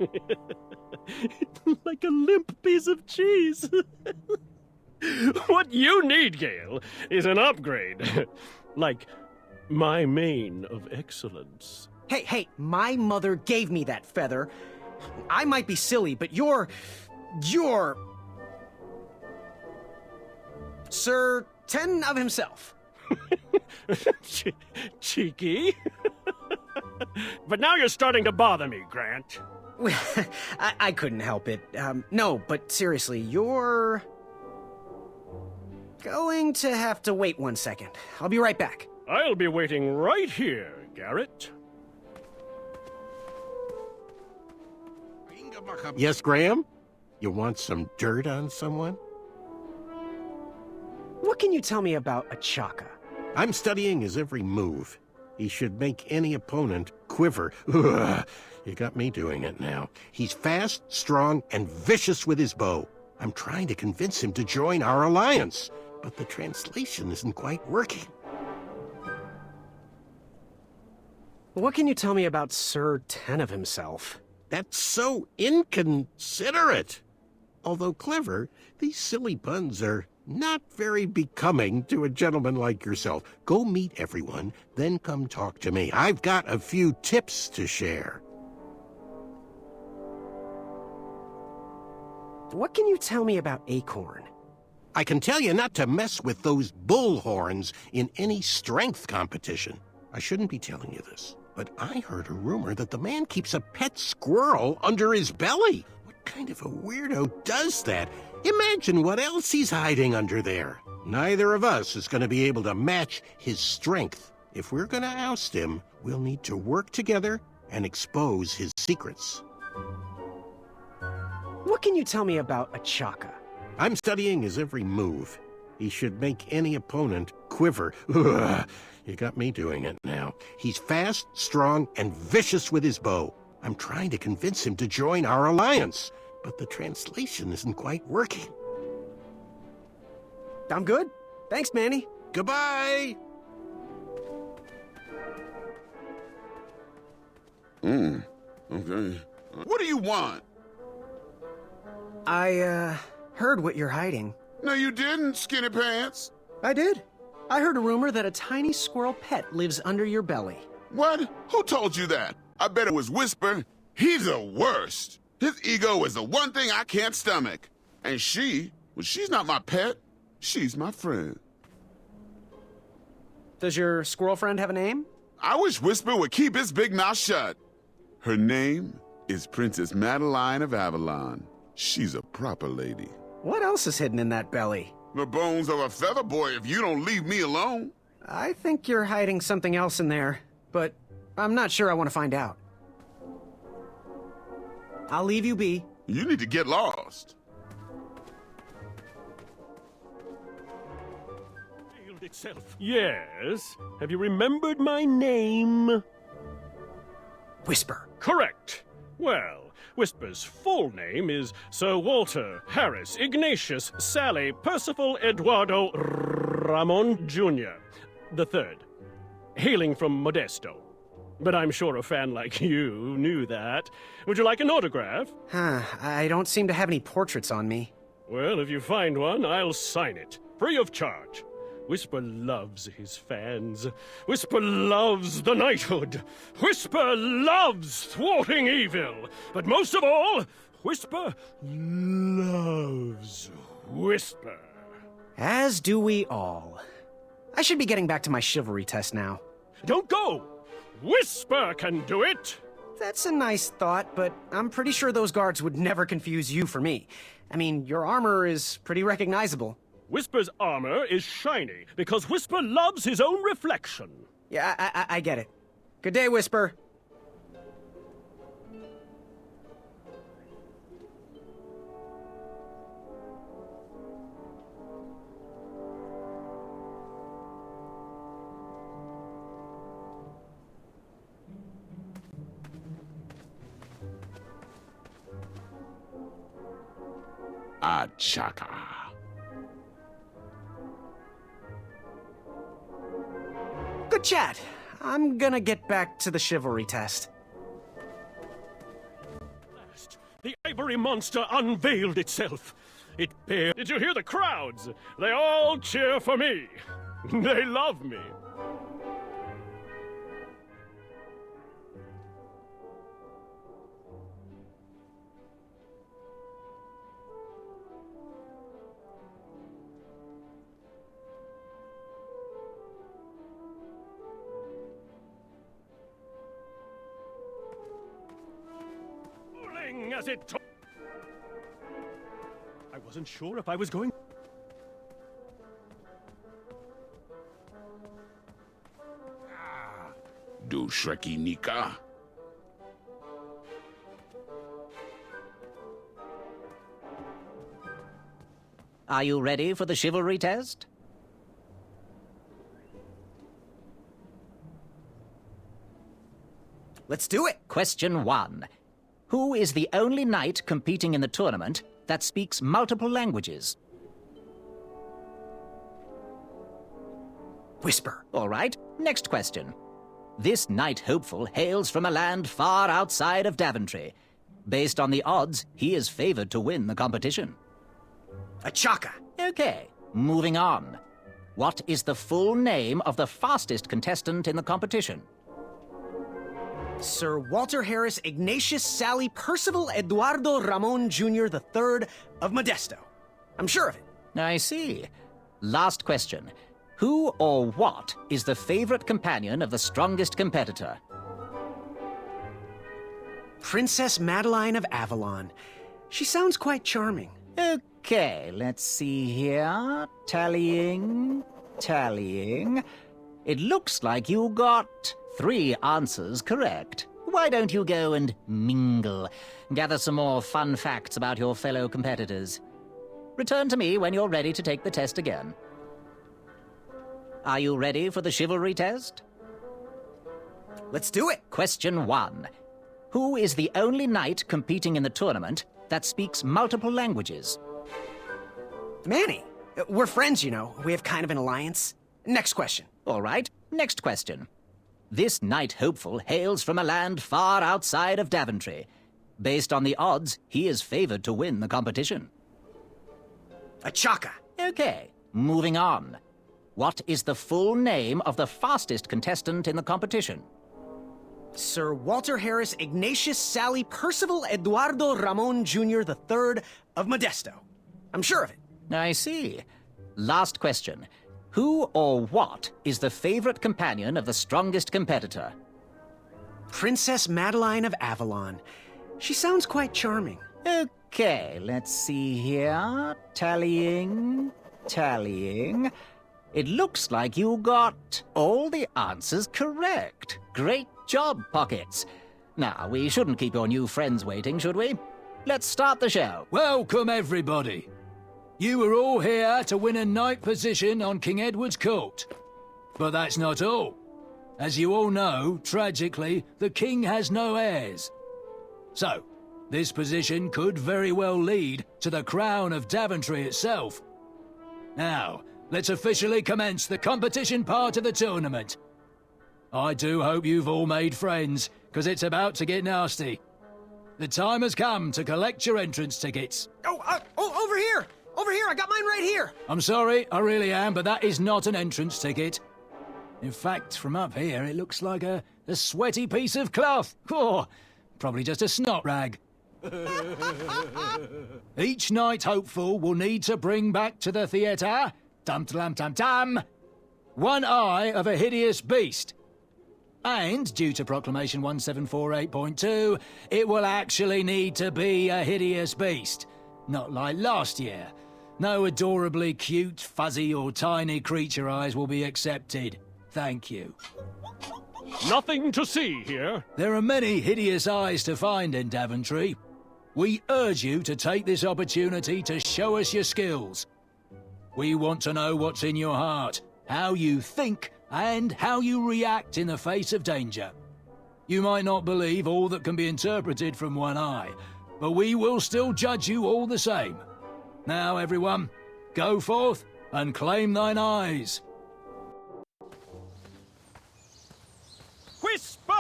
Like a limp piece of cheese. What you need, Gale, is an upgrade. Like my mane of excellence. Hey, my mother gave me that feather. I might be silly, but you're... Sir Ten of himself. Cheeky. But now you're starting to bother me, Grant. I couldn't help it. No, but seriously, you're... going to have to wait 1 second. I'll be right back. I'll be waiting right here, Garrett. Yes, Graham? You want some dirt on someone? What can you tell me about Achaka? I'm studying his every move. He should make any opponent quiver. Ugh, you got me doing it now. He's fast, strong, and vicious with his bow. I'm trying to convince him to join our alliance, but the translation isn't quite working. What can you tell me about Sir Ten of himself? That's so inconsiderate. Although clever, these silly puns are not very becoming to a gentleman like yourself. Go meet everyone, then come talk to me. I've got a few tips to share. What can you tell me about Acorn? I can tell you not to mess with those bull horns in any strength competition. I shouldn't be telling you this, but I heard a rumor that the man keeps a pet squirrel under his belly. What kind of a weirdo does that? Imagine what else he's hiding under there. Neither of us is going to be able to match his strength. If we're going to oust him, we'll need to work together and expose his secrets. What can you tell me about Achaka? I'm studying his every move. He should make any opponent quiver. Ugh, you got me doing it now. He's fast, strong, and vicious with his bow. I'm trying to convince him to join our alliance, but the translation isn't quite working. I'm good. Thanks, Manny. Goodbye! Okay. What do you want? I, heard what you're hiding. No, you didn't, Skinny Pants. I did. I heard a rumor that a tiny squirrel pet lives under your belly. What? Who told you that? I bet it was Whisper. He's the worst. His ego is the one thing I can't stomach. And she's not my pet. She's my friend. Does your squirrel friend have a name? I wish Whisper would keep his big mouth shut. Her name is Princess Madeline of Avalon. She's a proper lady. What else is hidden in that belly? The bones of a feather boy if you don't leave me alone. I think you're hiding something else in there, but I'm not sure I want to find out. I'll leave you be. You need to get lost. Itself. Yes. Have you remembered my name? Whisper. Correct. Well, Whisper's full name is Sir Walter Harris Ignatius Sally Percival Eduardo Ramon Jr. the Third, hailing from Modesto. But I'm sure a fan like you knew that. Would you like an autograph? I don't seem to have any portraits on me. Well, if you find one, I'll sign it, free of charge. Whisper loves his fans. Whisper loves the knighthood. Whisper loves thwarting evil. But most of all, Whisper loves Whisper. As do we all. I should be getting back to my chivalry test now. Don't go! Whisper can do it! That's a nice thought, but I'm pretty sure those guards would never confuse you for me. I mean, your armor is pretty recognizable. Whisper's armor is shiny because Whisper loves his own reflection. Yeah, I get it. Good day, Whisper. Achaka. Good chat. I'm gonna get back to the chivalry test. Last, the ivory monster unveiled itself. It bared. Did you hear the crowds? They all cheer for me. They love me. As it I wasn't sure if I was going. Do Shreki Nika. Are you ready for the chivalry test? Let's do it. Question 1. Who is the only knight competing in the tournament that speaks multiple languages? Whisper. All right, next question. This knight hopeful hails from a land far outside of Daventry. Based on the odds, he is favored to win the competition. Achaka. Okay, moving on. What is the full name of the fastest contestant in the competition? Sir Walter Harris Ignatius Sally Percival Eduardo Ramon Jr. III of Modesto. I'm sure of it. I see. Last question. Who or what is the favorite companion of the strongest competitor? Princess Madeline of Avalon. She sounds quite charming. Okay, let's see here. Tallying. It looks like you got 3 answers correct. Why don't you go and mingle? Gather some more fun facts about your fellow competitors. Return to me when you're ready to take the test again. Are you ready for the chivalry test? Let's do it. Question 1. Who is the only knight competing in the tournament that speaks multiple languages? Manny. We're friends, you know. We have kind of an alliance. Next question. All right, next question. This knight hopeful hails from a land far outside of Daventry. Based on the odds, he is favored to win the competition. Achaka. Okay, moving on. What is the full name of the fastest contestant in the competition? Sir Walter Harris Ignatius Sally Percival Eduardo Ramon Jr. III of Modesto. I'm sure of it. I see. Last question. Who or what is the favorite companion of the strongest competitor? Princess Madeline of Avalon. She sounds quite charming. Okay, let's see here. Tallying. It looks like you got all the answers correct. Great job, Pockets. Now, we shouldn't keep your new friends waiting, should we? Let's start the show. Welcome, everybody. You are all here to win a knight position on King Edward's court. But that's not all. As you all know, tragically, the king has no heirs. So, this position could very well lead to the crown of Daventry itself. Now, let's officially commence the competition part of the tournament. I do hope you've all made friends, because it's about to get nasty. The time has come to collect your entrance tickets. Oh, over here! Over here, I got mine right here! I'm sorry, I really am, but that is not an entrance ticket. In fact, from up here, it looks like a sweaty piece of cloth. Oh, probably just a snot rag. Each knight hopeful will need to bring back to the theatre, dum-dum-dum-dum, one eye of a hideous beast. And, due to Proclamation 1748.2, it will actually need to be a hideous beast. Not like last year. No adorably cute, fuzzy or tiny creature eyes will be accepted. Thank you. Nothing to see here. There are many hideous eyes to find in Daventry. We urge you to take this opportunity to show us your skills. We want to know what's in your heart, how you think, and how you react in the face of danger. You might not believe all that can be interpreted from one eye, but we will still judge you all the same. Now, everyone, go forth and claim thine eyes. Whisper!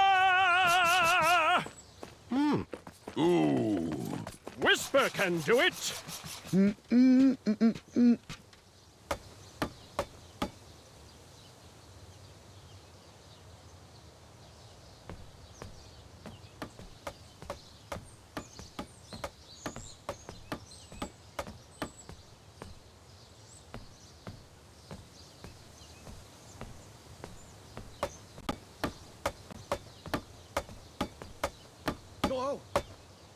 Ooh. Whisper can do it.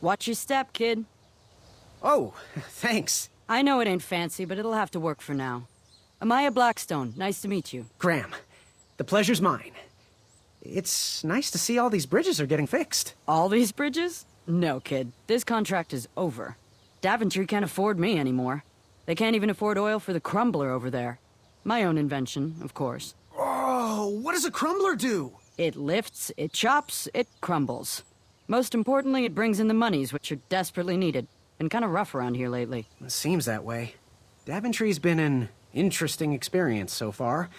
Watch your step, kid. Oh, thanks. I know it ain't fancy, but it'll have to work for now. Amaya Blackstone, nice to meet you. Graham, the pleasure's mine. It's nice to see all these bridges are getting fixed. All these bridges? No, kid. This contract is over. Daventry can't afford me anymore. They can't even afford oil for the crumbler over there. My own invention, of course. Oh, what does a crumbler do? It lifts, it chops, it crumbles. Most importantly, it brings in the monies, which are desperately needed. Been kind of rough around here lately. It seems that way. Daventry's been an interesting experience so far.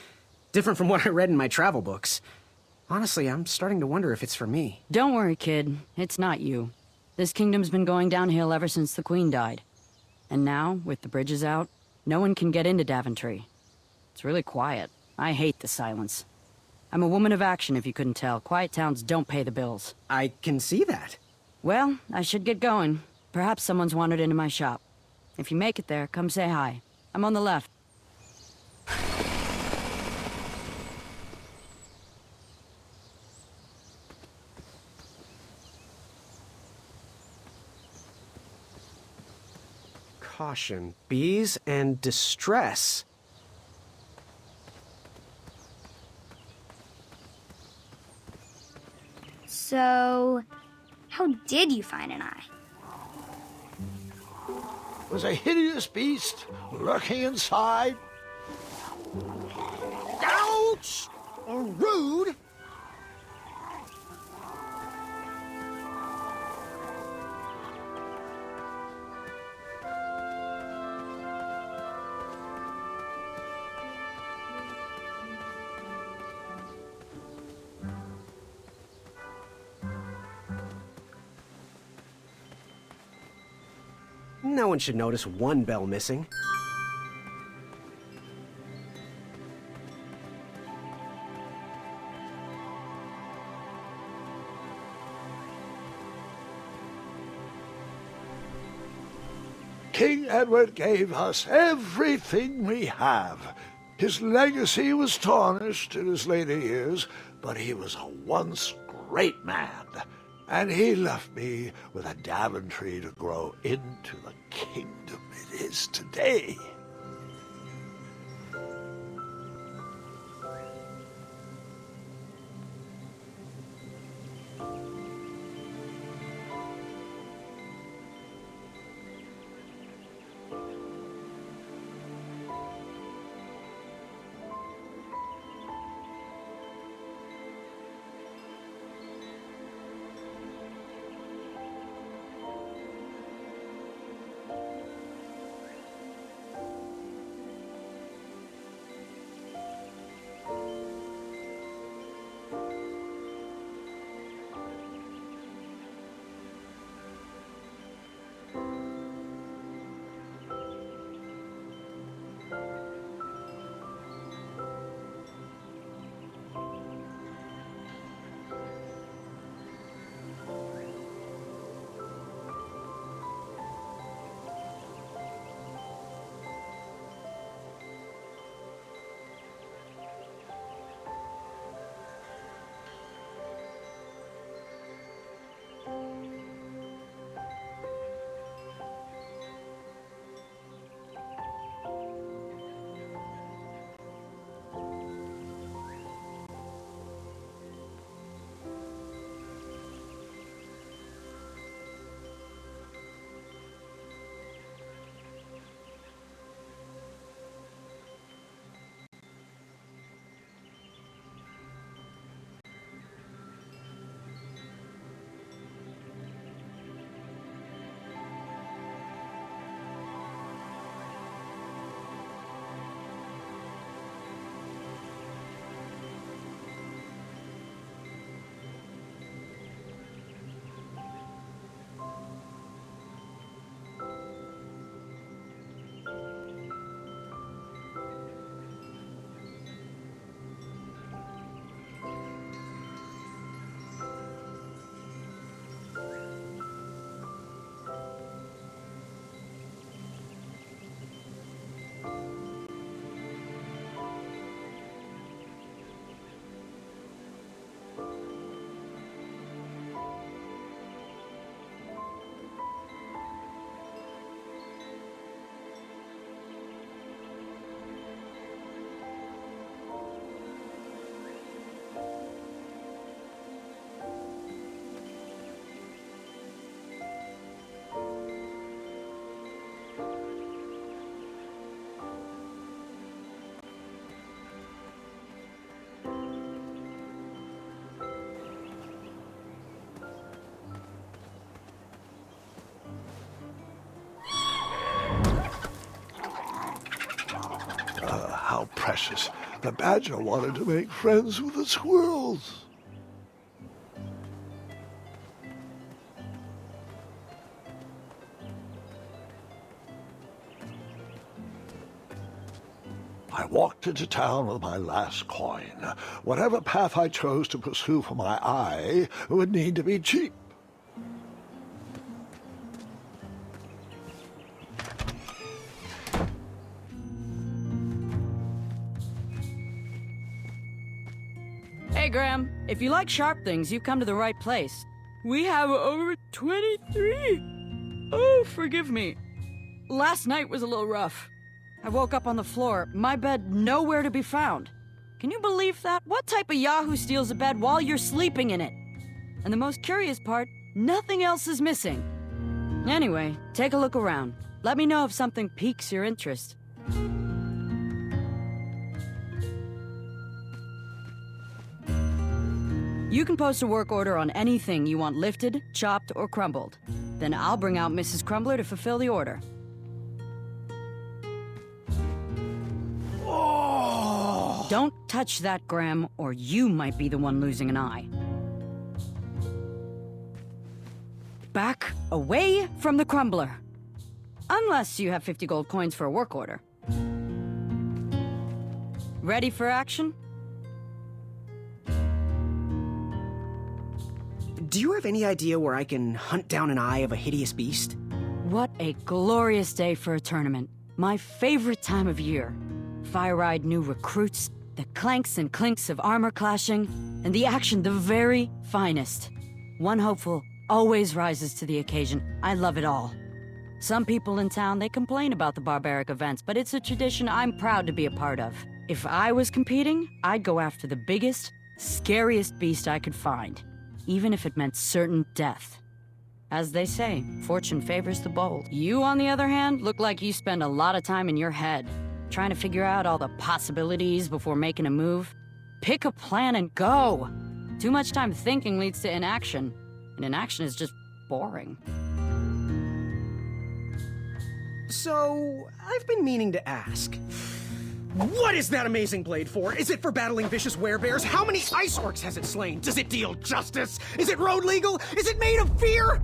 Different from what I read in my travel books. Honestly, I'm starting to wonder if it's for me. Don't worry, kid. It's not you. This kingdom's been going downhill ever since the Queen died. And now, with the bridges out, no one can get into Daventry. It's really quiet. I hate the silence. I'm a woman of action, if you couldn't tell. Quiet towns don't pay the bills. I can see that. Well, I should get going. Perhaps someone's wandered into my shop. If you make it there, come say hi. I'm on the left. Caution. Bees and distress. So, how did you find an eye? Was a hideous beast lurking inside. Ouch! Rude! No one should notice one bell missing. King Edward gave us everything we have. His legacy was tarnished in his later years, but he was a once great man. And he left me with a Daventry to grow into the kingdom it is today. how precious. The badger wanted to make friends with the squirrels. I walked into town with my last coin. Whatever path I chose to pursue for my eye would need to be cheap. Hey, Graham. If you like sharp things, you've come to the right place. We have over 23. Oh, forgive me. Last night was a little rough. I woke up on the floor, my bed nowhere to be found. Can you believe that? What type of yahoo steals a bed while you're sleeping in it? And the most curious part, nothing else is missing. Anyway, take a look around. Let me know if something piques your interest. You can post a work order on anything you want lifted, chopped, or crumbled. Then I'll bring out Mrs. Crumbler to fulfill the order. Don't touch that, Graham, or you might be the one losing an eye. Back away from the crumbler. Unless you have 50 gold coins for a work order. Ready for action? Do you have any idea where I can hunt down an eye of a hideous beast? What a glorious day for a tournament. My favorite time of year. Fire-eyed new recruits, the clanks and clinks of armor clashing, and the action the very finest. One hopeful always rises to the occasion. I love it all. Some people in town, they complain about the barbaric events, but it's a tradition I'm proud to be a part of. If I was competing, I'd go after the biggest, scariest beast I could find, even if it meant certain death. As they say, fortune favors the bold. You, on the other hand, look like you spend a lot of time in your head, trying to figure out all the possibilities before making a move. Pick a plan and go! Too much time thinking leads to inaction, and inaction is just boring. So, I've been meaning to ask. What is that amazing blade for? Is it for battling vicious werebears? How many ice orcs has it slain? Does it deal justice? Is it road legal? Is it made of fear?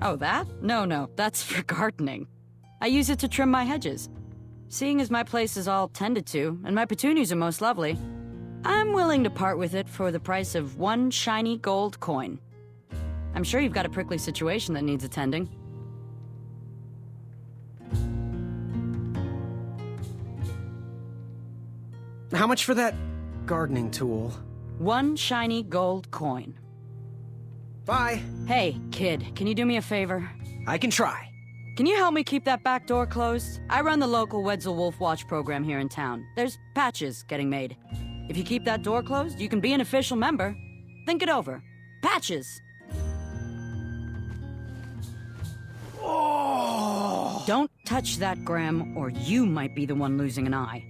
Oh, that? No, that's for gardening. I use it to trim my hedges. Seeing as my place is all tended to, and my petunias are most lovely, I'm willing to part with it for the price of 1 shiny gold coin. I'm sure you've got a prickly situation that needs attending. How much for that gardening tool? 1 shiny gold coin. Bye. Hey, kid, can you do me a favor? I can try. Can you help me keep that back door closed? I run the local Wetzel Wolf Watch program here in town. There's patches getting made. If you keep that door closed, you can be an official member. Think it over. Patches! Oh! Don't touch that, Graham, or you might be the one losing an eye.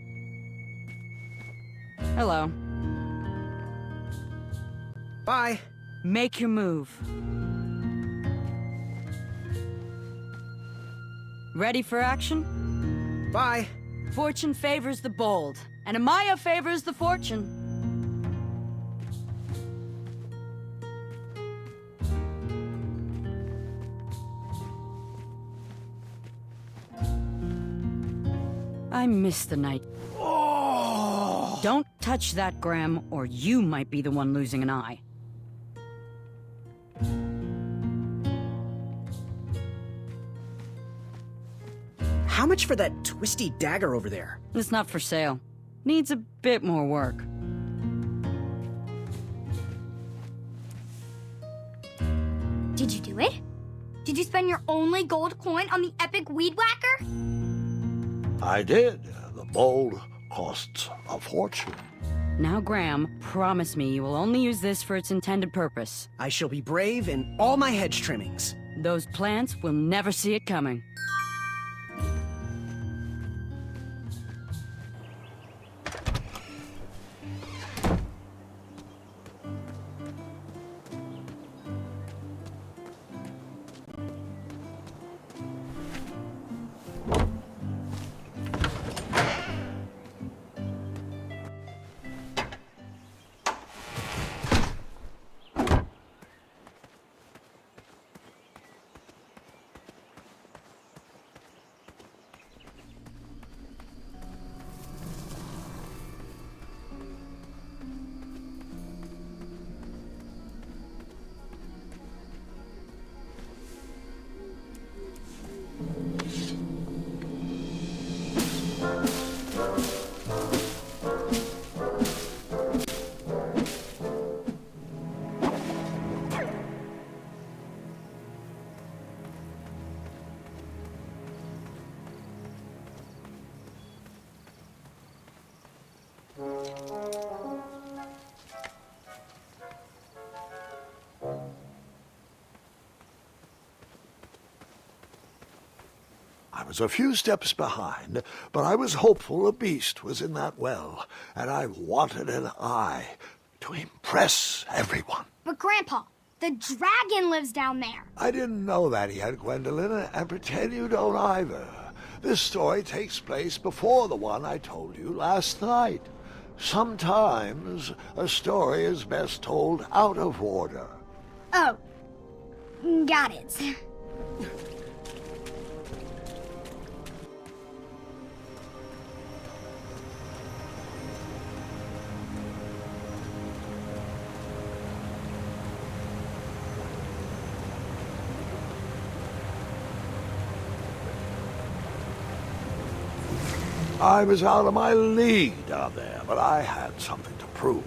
Hello. Bye. Make your move. Ready for action? Bye. Fortune favors the bold, and Amaya favors the fortune. I miss the night. Oh! Don't touch that, Graham, or you might be the one losing an eye. How much for that twisty dagger over there? It's not for sale. Needs a bit more work. Did you do it? Did you spend your only gold coin on the epic weed whacker? I did. The bowl costs a fortune. Now, Graham, promise me you will only use this for its intended purpose. I shall be brave in all my hedge trimmings. Those plants will never see it coming. I was a few steps behind, but I was hopeful a beast was in that well, and I wanted an eye to impress everyone. But Grandpa, the dragon lives down there. I didn't know that yet, Gwendolyn, and pretend you don't either. This story takes place before the one I told you last night. Sometimes a story is best told out of order. Oh, got it. I was out of my league down there, but I had something to prove.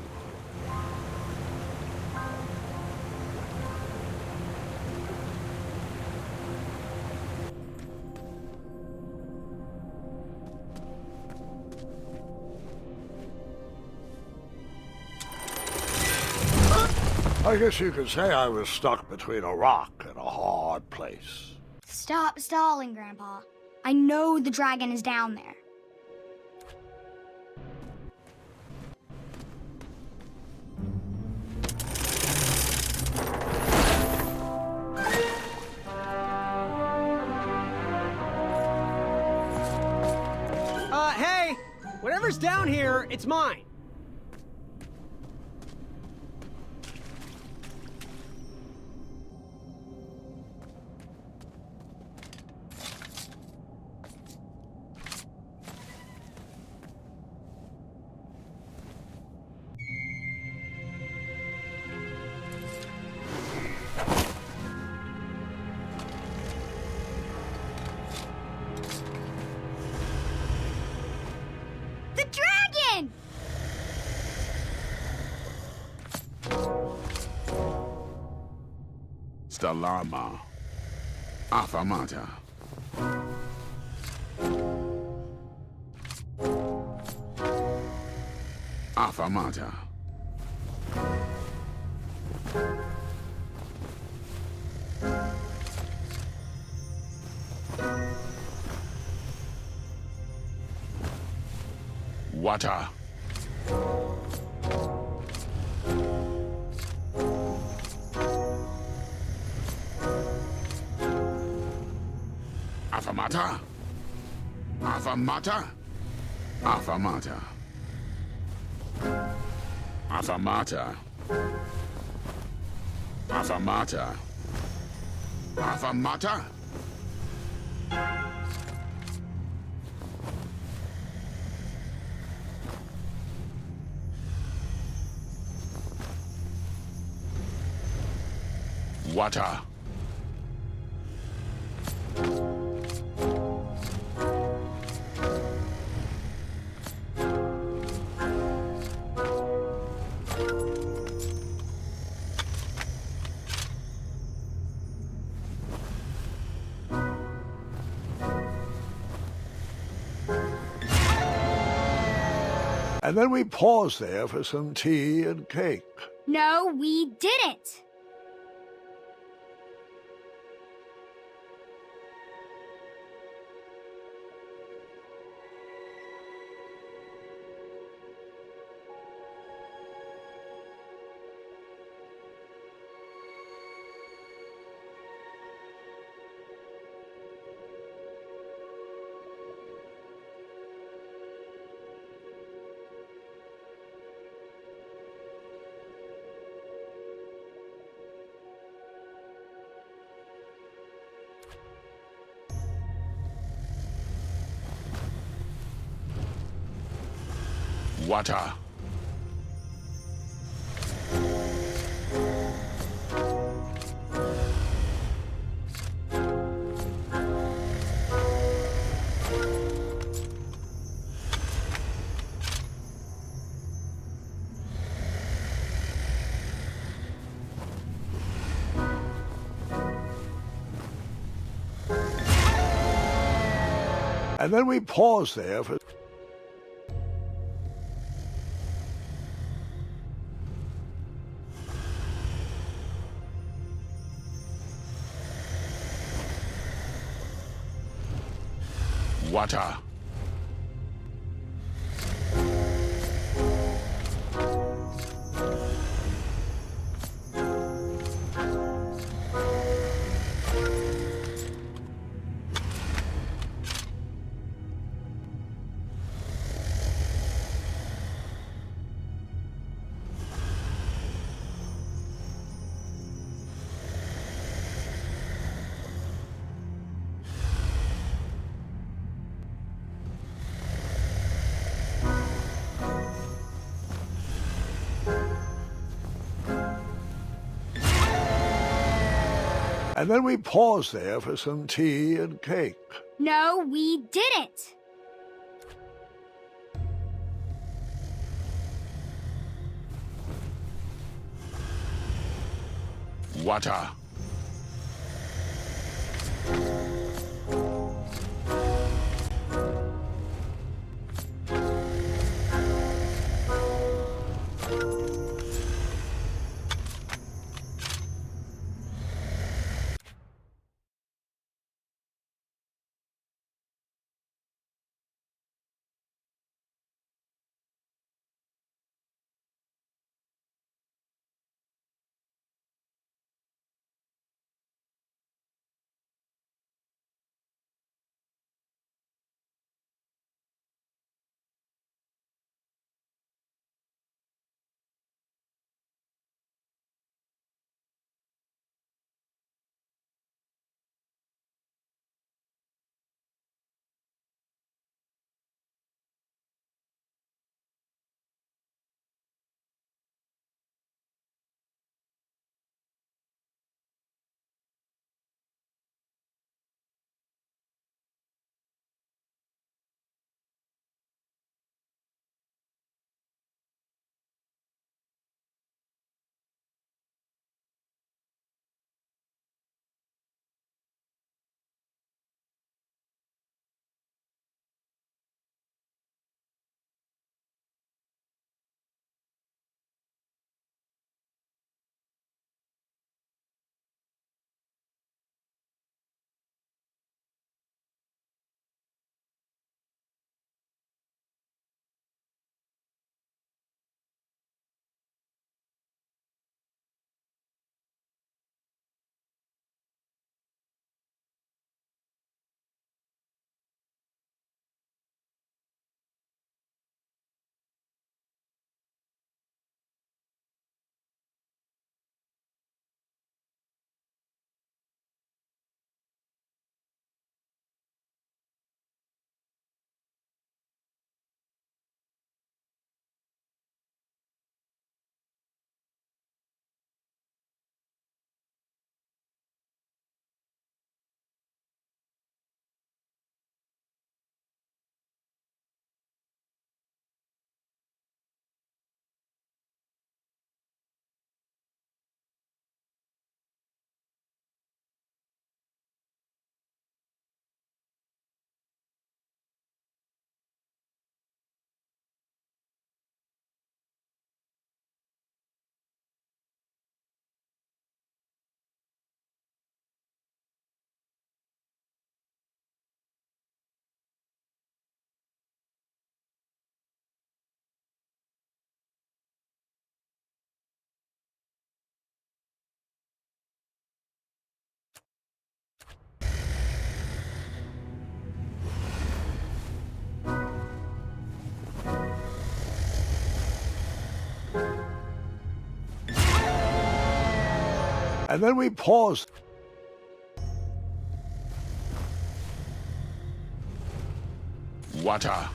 I guess you could say I was stuck between a rock and a hard place. Stop stalling, Grandpa. I know the dragon is down there. Hey! Whatever's down here, it's mine. The dragon! Stalama. Afamata. Afamata. Water. Afamata. Afamata. Afamata. Afamata. Afamata. Afamata. Water. And then we paused there for some tea and cake. No, we didn't. Water. And then we paused there for... Water. And then we paused there for some tea and cake. No, we didn't. Water. And then we paused. Water.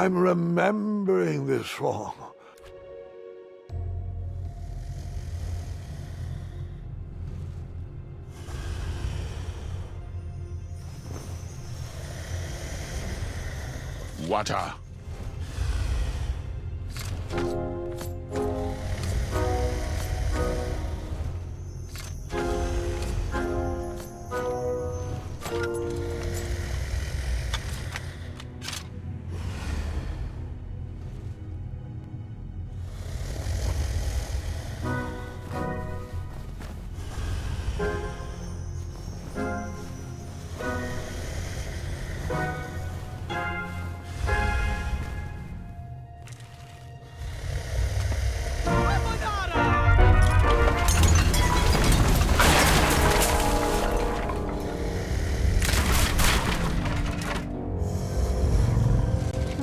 I'm remembering this wrong. water.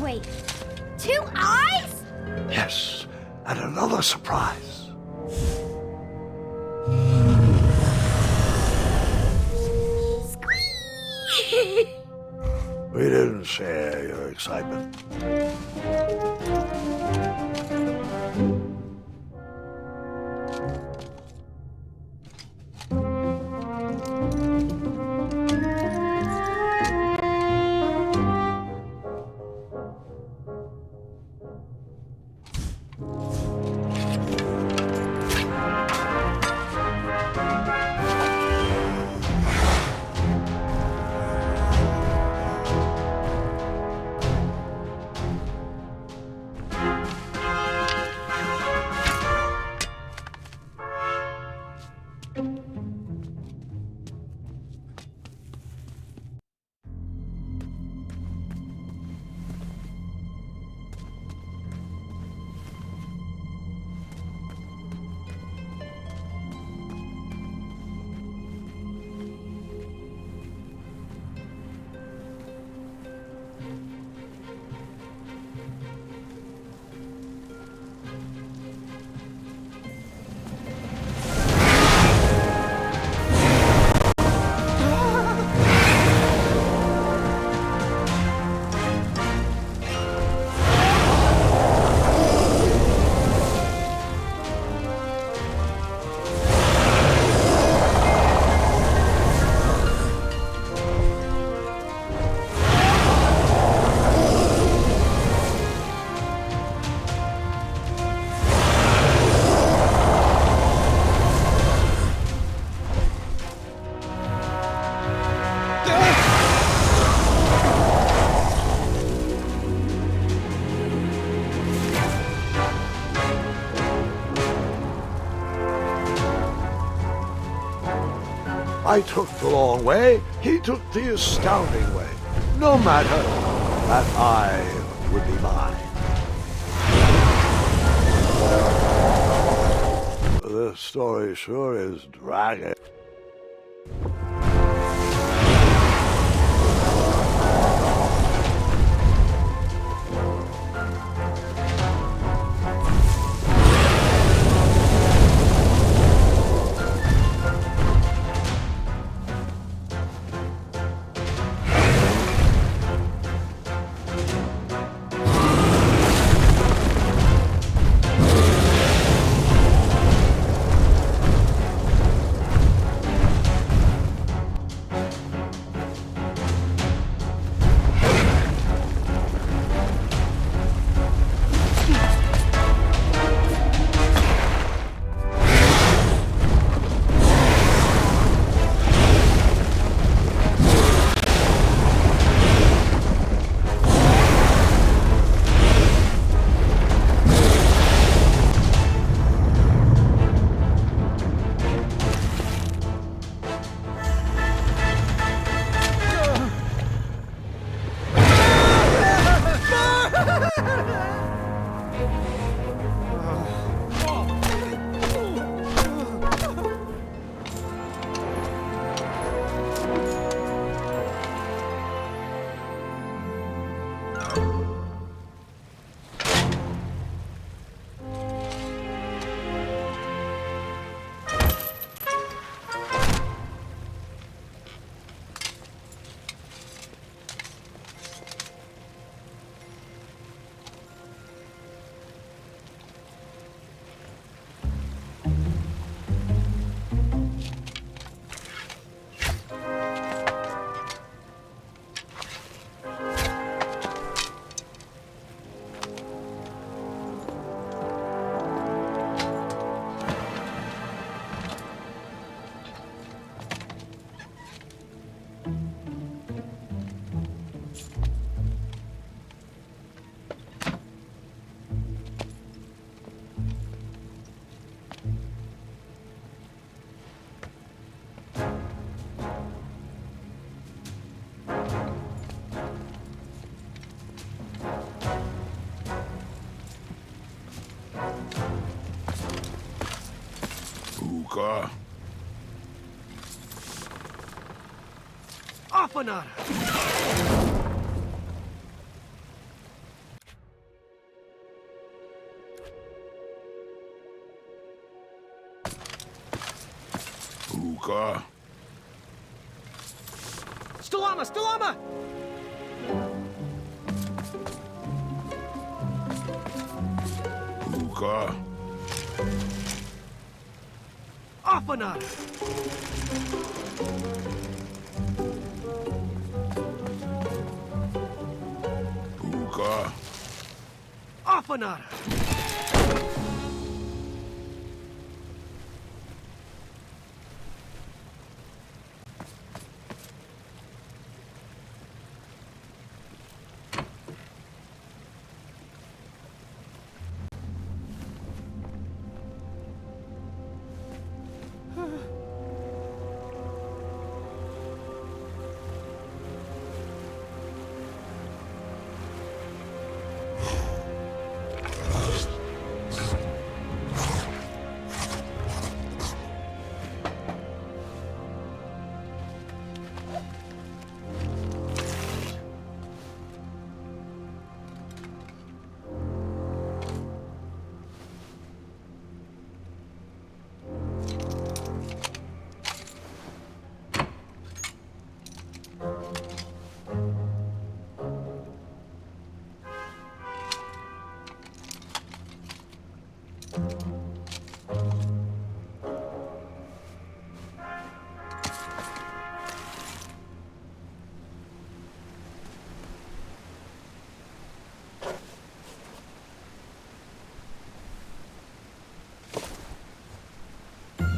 Wait, 2 eyes? Yes, and another surprise. We didn't share your excitement. I took the long way, he took the astounding way. No matter, that eye would be mine. This story sure is dragging. Hookah. Afanada! Hookah. Stalama! Stalama! Hookah. Afanada! Hookah. Afanada!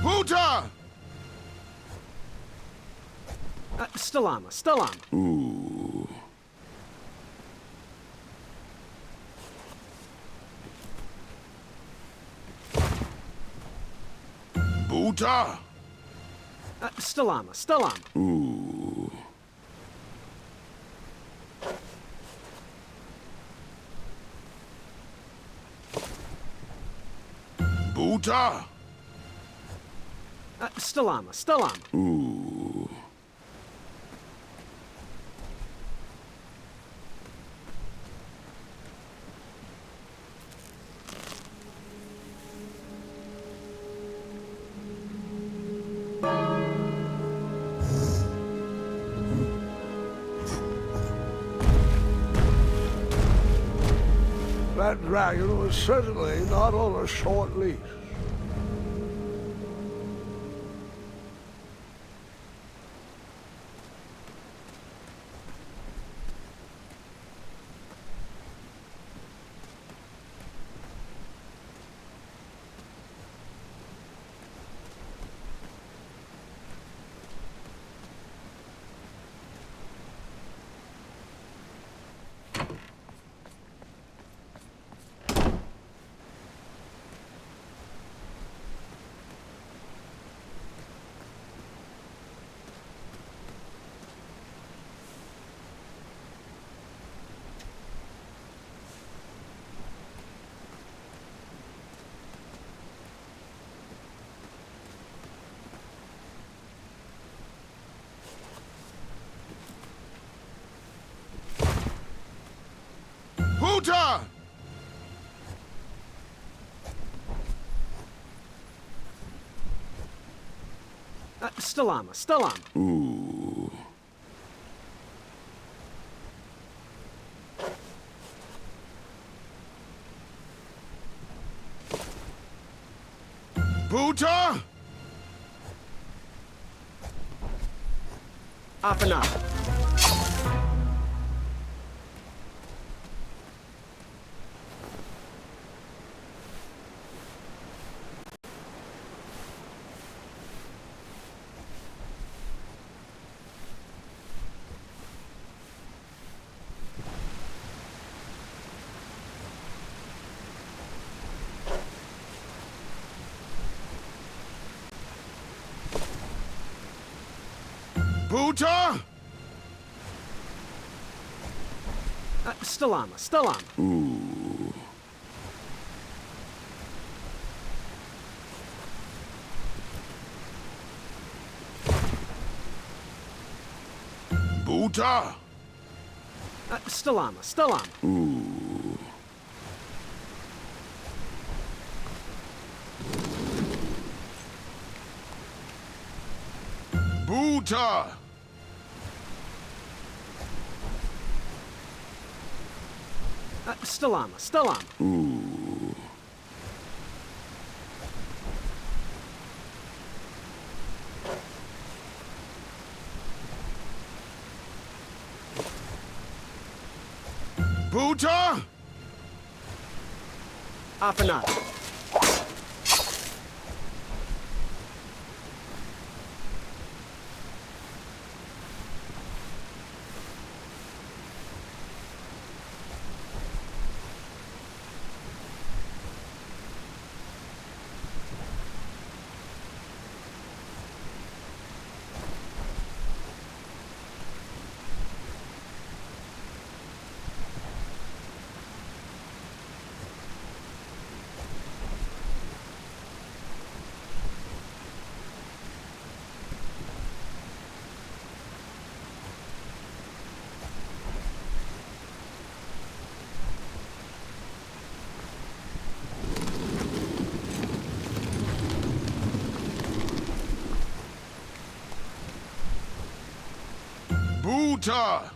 Hoota! Stalama! Stalama! Ooh. Boota! Stalama! Stalama! Ooh. Boota! Stalama! Stalama! Ooh. That dragon was certainly not on a short leash. Hoota! Stalama! Stalama! Ooh. Boota! Afanada! Buta? Stalama, Stalama. Ooh. Buta? Stalama, Stalama. Ooh. Buta! Stalama, Stalama. Ooh. Buta? Afanada. Buta!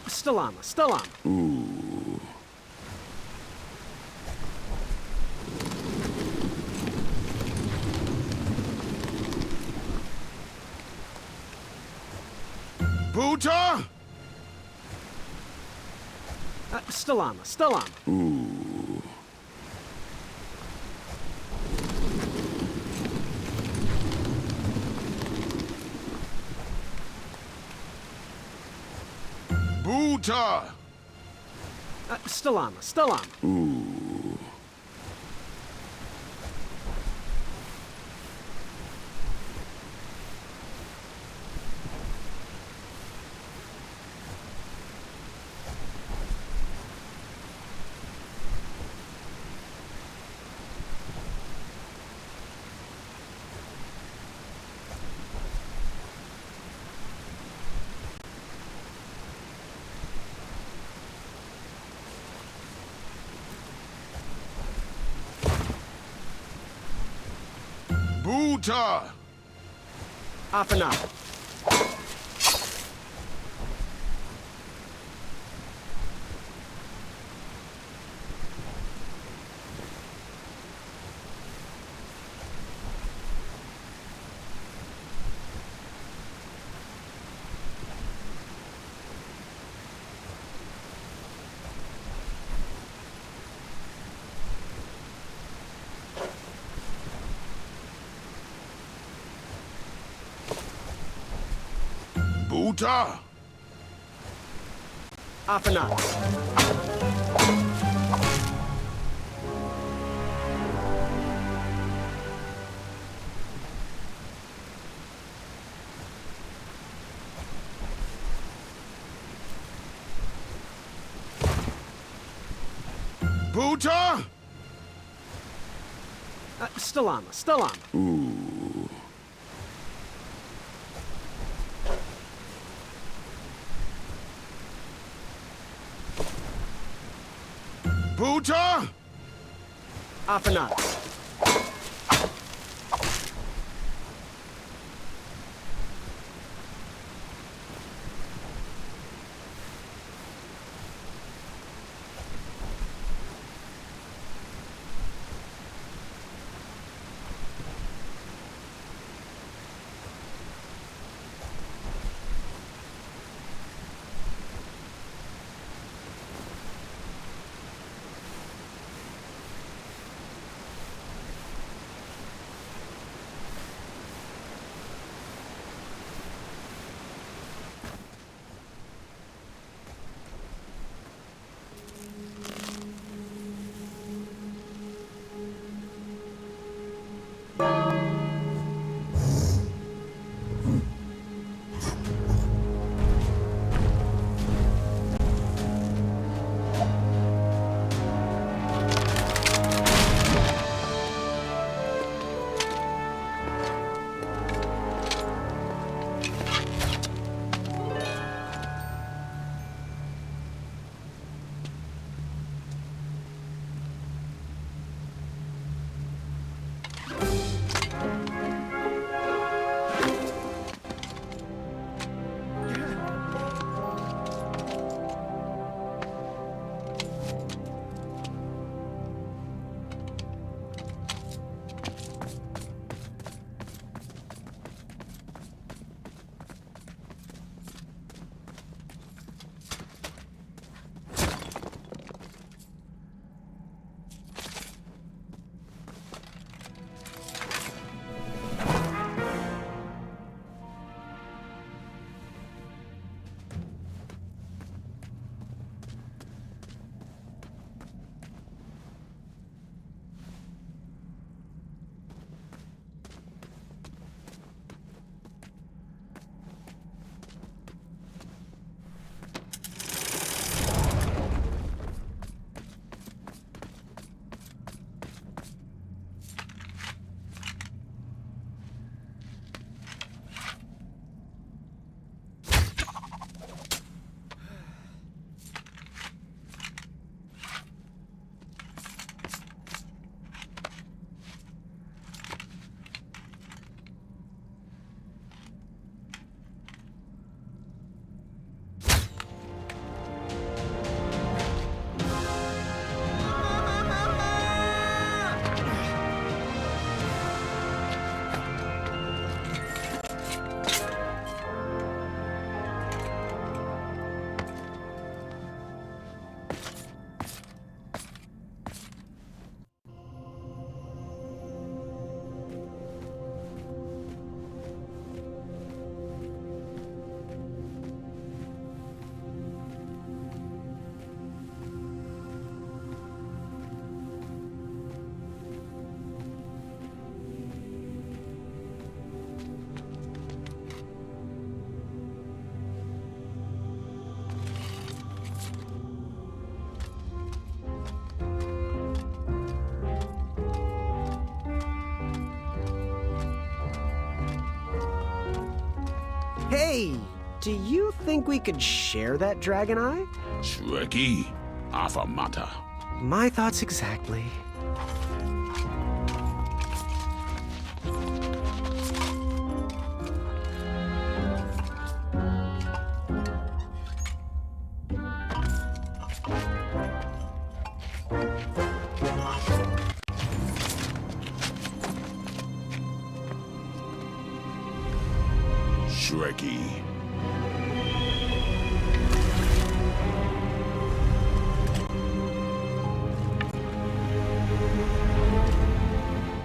Stalama, Stalama. Ooh. Buta? Stalama, Stalama. Ooh. Buta! Stalama, Stalama. Ooh. Buta! Afanada. Buta! Afanada. Buta? Stalama, Stalama. Ooh. Buta? Afanada. Hey, do you think we could share that dragon eye? Shrekky, affirmata. My thoughts exactly. Shrekky.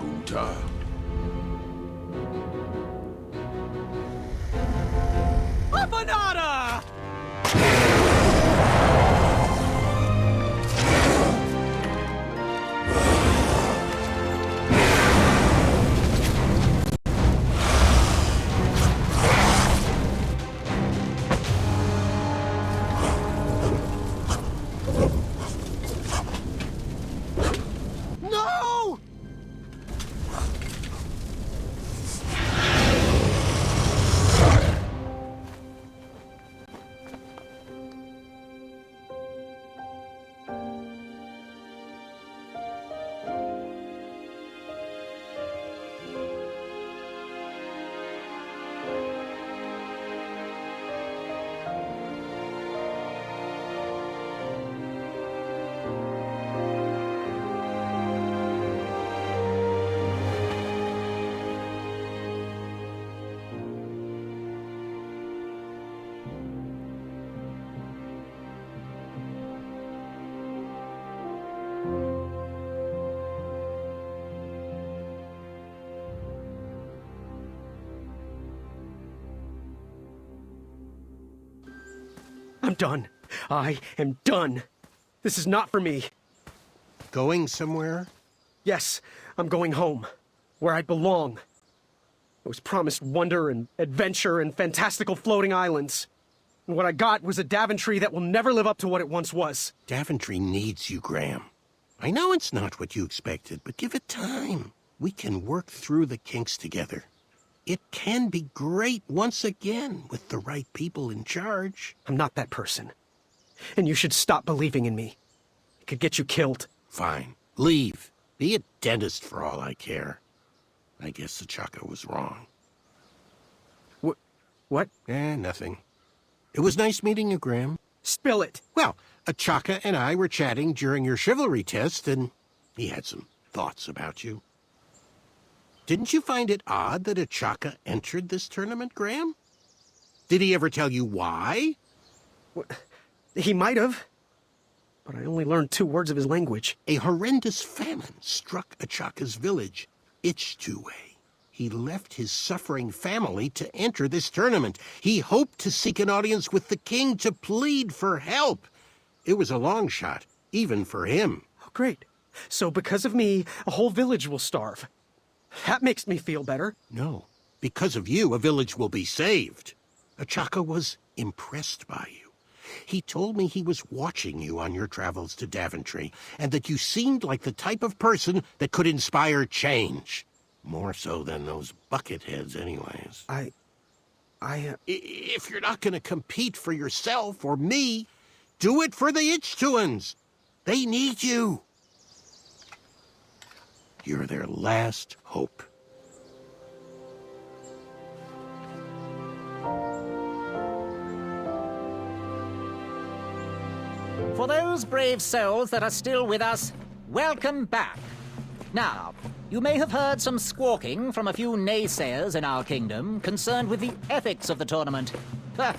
Uta. Apanada! No! I'm done. I am done. This is not for me. Going somewhere? Yes, I'm going home, where I belong. I was promised wonder and adventure and fantastical floating islands. And what I got was a Daventry that will never live up to what it once was. Daventry needs you, Graham. I know it's not what you expected, but give it time. We can work through the kinks together. It can be great once again with the right people in charge. I'm not that person. And you should stop believing in me. It could get you killed. Fine. Leave. Be a dentist for all I care. I guess Achaka was wrong. What? Nothing. It was nice meeting you, Graham. Spill it. Well, Achaka and I were chatting during your chivalry test, and he had some thoughts about you. Didn't you find it odd that Achaka entered this tournament, Graham? Did he ever tell you why? He might have. But I only learned 2 words of his language. A horrendous famine struck Achaka's village, Ichtue. He left his suffering family to enter this tournament. He hoped to seek an audience with the king to plead for help. It was a long shot, even for him. Oh, great. So because of me, a whole village will starve. That makes me feel better. No. Because of you, a village will be saved. Achaka was impressed by you. He told me he was watching you on your travels to Daventry, and that you seemed like the type of person that could inspire change. More so than those bucketheads, anyways. If you're not going to compete for yourself or me, do it for the Ichtuans. They need you. You're their last hope. For those brave souls that are still with us, welcome back. Now, you may have heard some squawking from a few naysayers in our kingdom concerned with the ethics of the tournament. But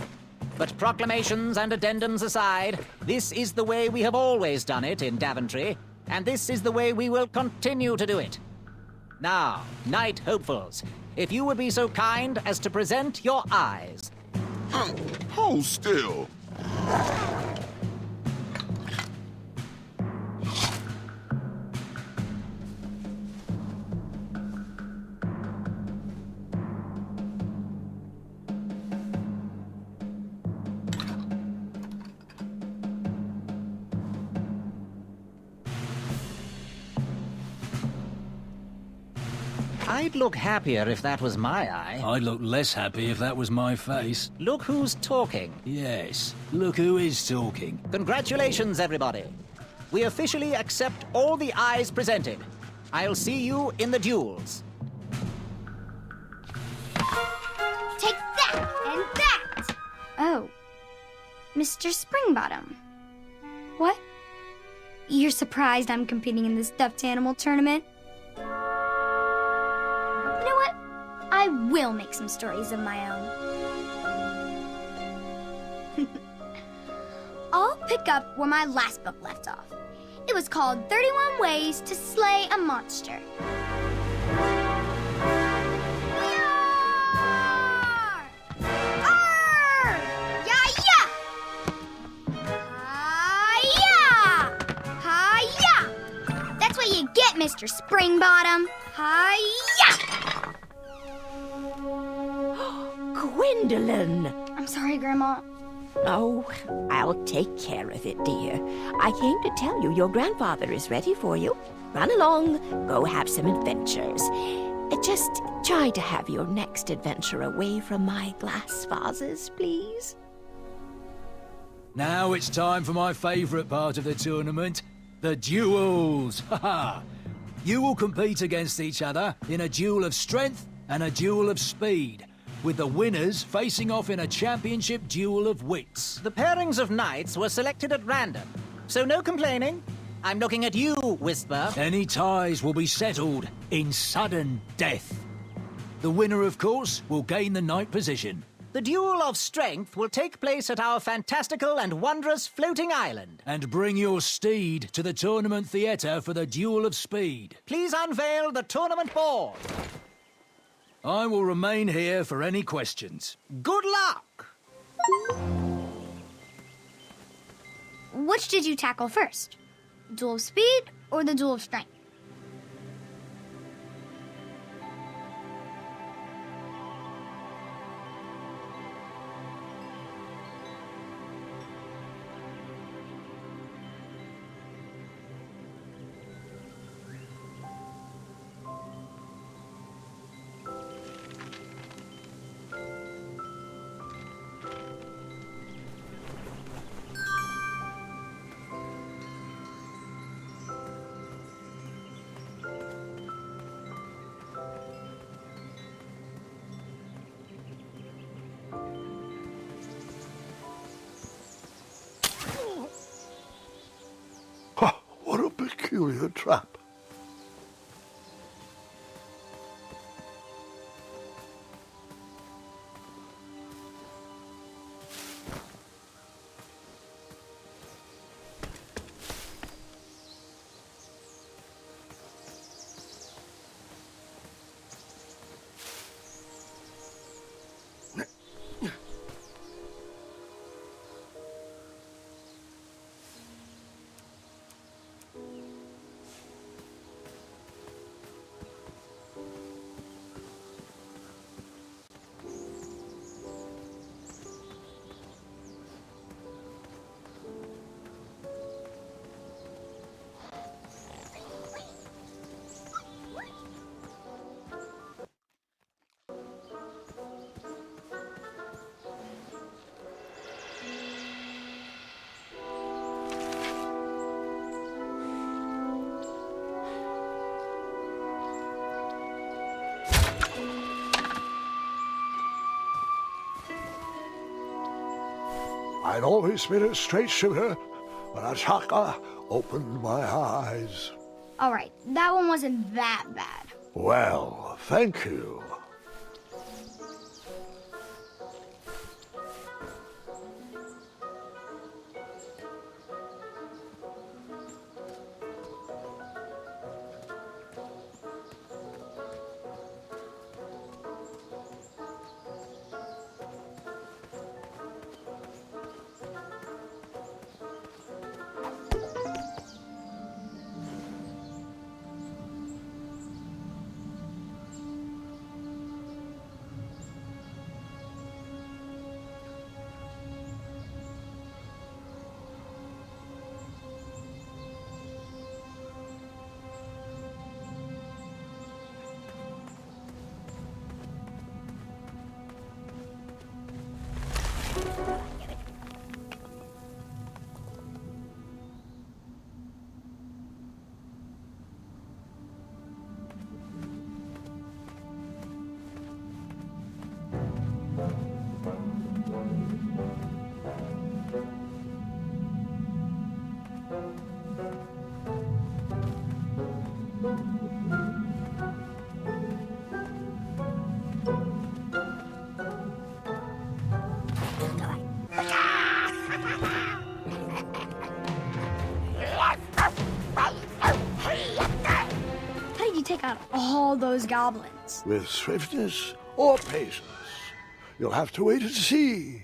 proclamations and addendums aside, this is the way we have always done it in Daventry, and this is the way we will continue to do it. Now, Knight Hopefuls, if you would be so kind as to present your eyes. Hold still. I'd look happier if that was my eye. I'd look less happy if that was my face. Look who's talking. Yes, look who is talking. Congratulations, everybody. We officially accept all the eyes presented. I'll see you in the duels. Take that and that! Oh. Mr. Springbottom. What? You're surprised I'm competing in the stuffed animal tournament? You know what? I will make some stories of my own. I'll pick up where my last book left off. It was called 31 Ways to Slay a Monster. Get Mr. Springbottom. Hi-ya! Gwendolyn! I'm sorry, Grandma. Oh, I'll take care of it, dear. I came to tell you your grandfather is ready for you. Run along, go have some adventures. Just try to have your next adventure away from my glass vases, please. Now it's time for my favourite part of the tournament. The duels! Ha-ha! You will compete against each other in a duel of strength and a duel of speed, with the winners facing off in a championship duel of wits. The pairings of knights were selected at random, so no complaining. I'm looking at you, Whisper. Any ties will be settled in sudden death. The winner, of course, will gain the knight position. The duel of strength will take place at our fantastical and wondrous floating island. And bring your steed to the tournament theatre for the duel of speed. Please unveil the tournament board. I will remain here for any questions. Good luck! Which did you tackle first? Duel of speed or the duel of strength? What a peculiar trap. I'd always been a straight shooter, but Achaka opened my eyes. All right, that one wasn't that bad. Well, thank you. those goblins. With swiftness or patience? You'll have to wait and see.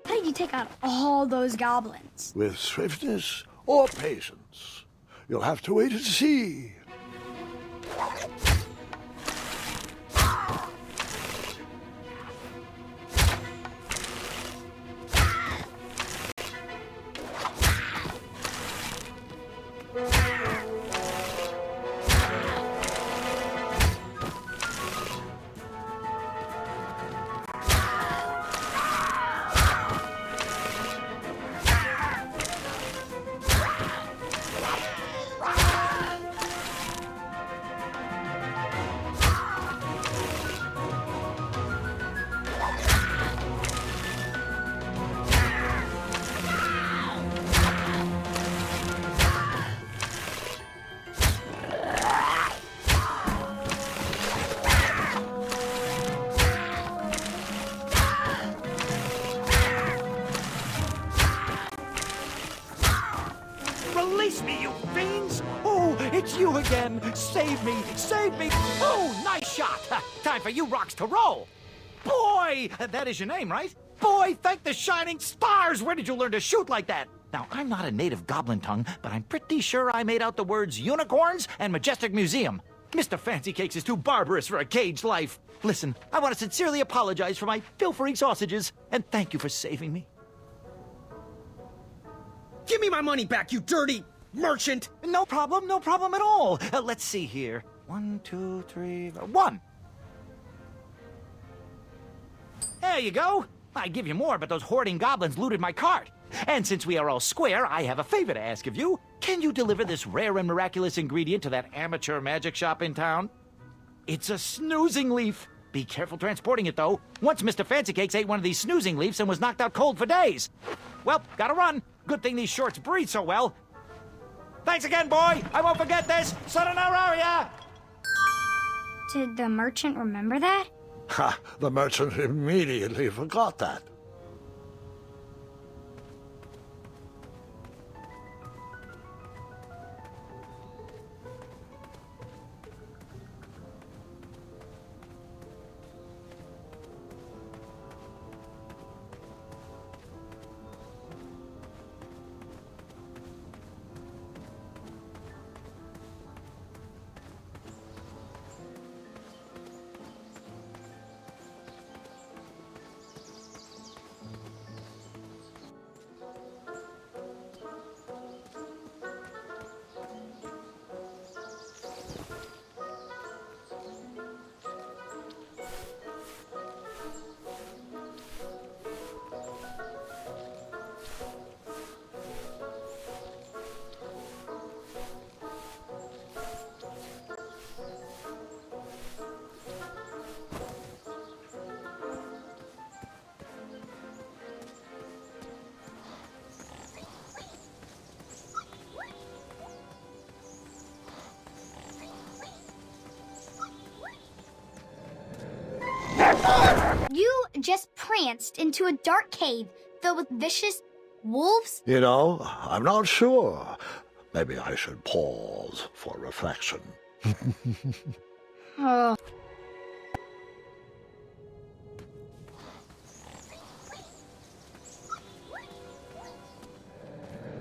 How did you take out all those goblins? With swiftness or patience? You'll have to wait and see. Release me, you fiends! Oh, it's you again! Save me! Save me! Oh, nice shot! Time for you rocks to roll! Boy! That is your name, right? Boy, thank the shining stars! Where did you learn to shoot like that? Now, I'm not a native goblin tongue, but I'm pretty sure I made out the words unicorns and majestic museum. Mr. Fancy Cakes is too barbarous for a caged life. Listen, I want to sincerely apologize for my pilfering sausages, and thank you for saving me. Give me my money back, you dirty merchant! No problem at all. Let's see here. 1, 2, 3, 1. There you go. I'd give you more, but those hoarding goblins looted my cart. And since we are all square, I have a favor to ask of you. Can you deliver this rare and miraculous ingredient to that amateur magic shop in town? It's a snoozing leaf. Be careful transporting it, though. Once Mr. Fancy Cakes ate one of these snoozing leaves and was knocked out cold for days. Well, gotta run. Good thing these shorts breathe so well. Thanks again, boy. I won't forget this. Sayonara. Did the merchant remember that? Ha! The merchant immediately forgot that. You just pranced into a dark cave filled with vicious wolves? You know, I'm not sure. Maybe I should pause for reflection. Oh.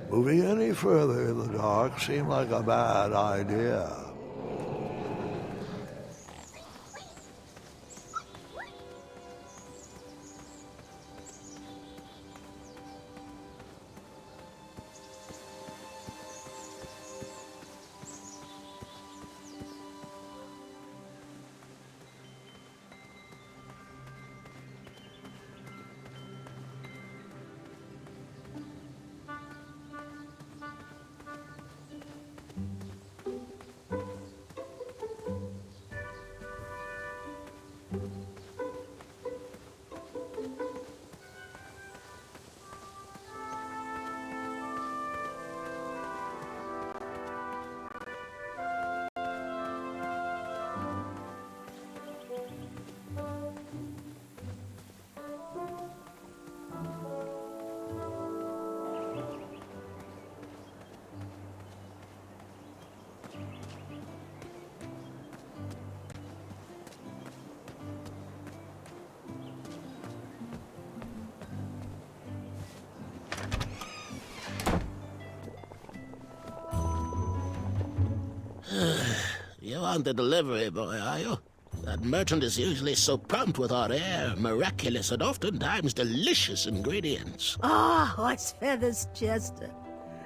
Moving any further in the dark seemed like a bad idea. You aren't the delivery boy, are you? That merchant is usually so prompt with our rare, miraculous, and oftentimes delicious ingredients. Ah, horse feathers, Chester.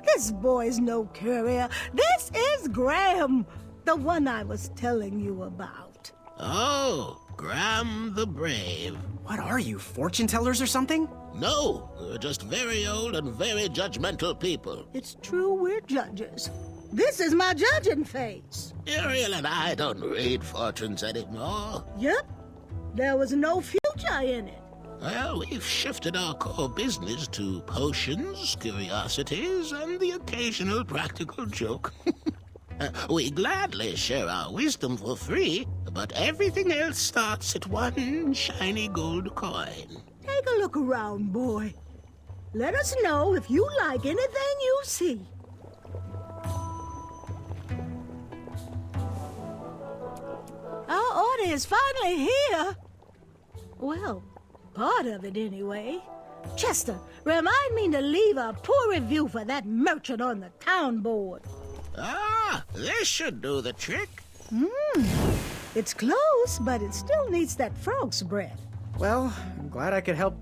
This boy's no courier. This is Graham, the one I was telling you about. Oh, Graham the Brave. What are you, fortune tellers or something? No, we're just very old and very judgmental people. It's true we're judges. This is my judging face. Ariel and I don't read fortunes anymore. Yep. There was no future in it. Well, we've shifted our core business to potions, curiosities, and the occasional practical joke. We gladly share our wisdom for free, but everything else starts at one shiny gold coin. Take a look around, boy. Let us know if you like anything you see. Our order is finally here. Well, part of it anyway. Chester, remind me to leave a poor review for that merchant on the town board. Ah, this should do the trick. It's close, but it still needs that frog's breath. Well, I'm glad I could help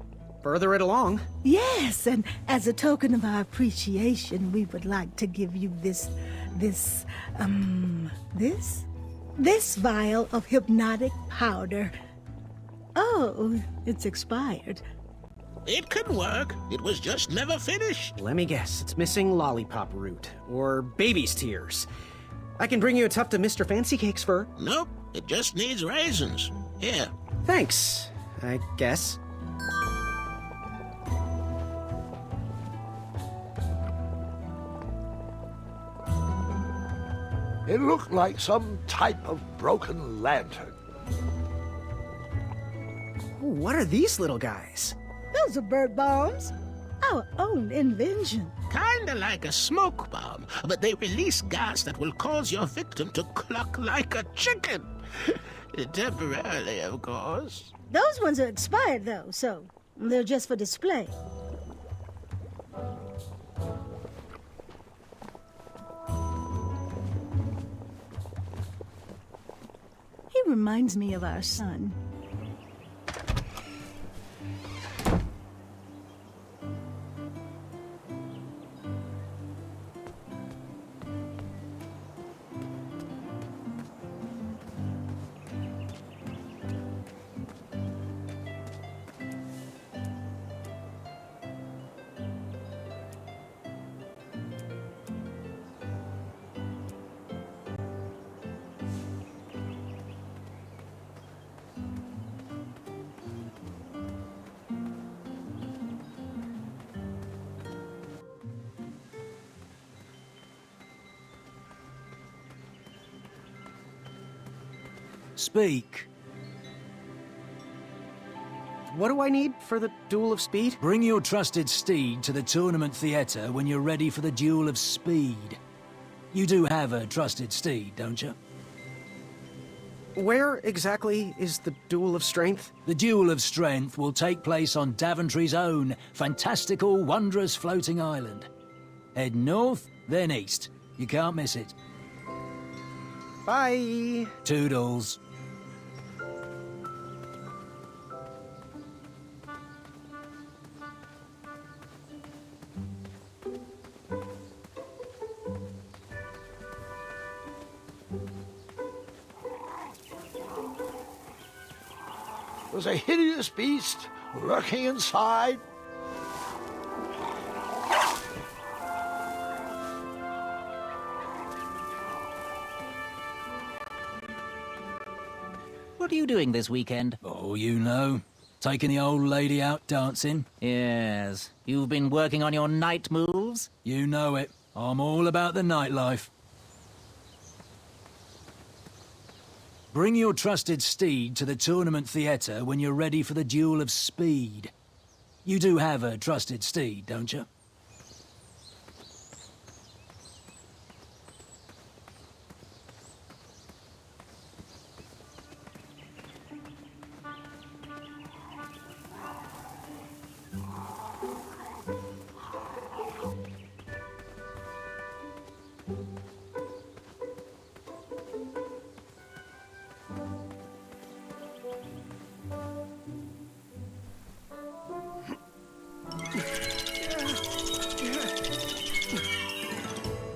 further it along. Yes, and as a token of our appreciation, we would like to give you this vial of hypnotic powder. Oh, it's expired. It could work. It was just never finished. Let me guess, it's missing lollipop root, or baby's tears. I can bring you a tuft of Mr. Fancy Cake's fur. Nope, it just needs raisins. Here. Thanks, I guess. It looked like some type of broken lantern. What are these little guys? Those are bird bombs. Our own invention. Kinda like a smoke bomb, but they release gas that will cause your victim to cluck like a chicken. Temporarily, of course. Those ones are expired, though, so they're just for display. He reminds me of our son. Speak. What do I need for the Duel of Speed? Bring your trusted steed to the tournament theatre when you're ready for the Duel of Speed. You do have a trusted steed, don't you? Where exactly is the Duel of Strength? The Duel of Strength will take place on Daventry's own fantastical, wondrous floating island. Head north, then east. You can't miss it. Bye. Toodles. There's a hideous beast lurking inside. What are you doing this weekend? Oh, you know. Taking the old lady out dancing. Yes. You've been working on your night moves? You know it. I'm all about the nightlife. Bring your trusted steed to the tournament theatre when you're ready for the duel of speed. You do have a trusted steed, don't you?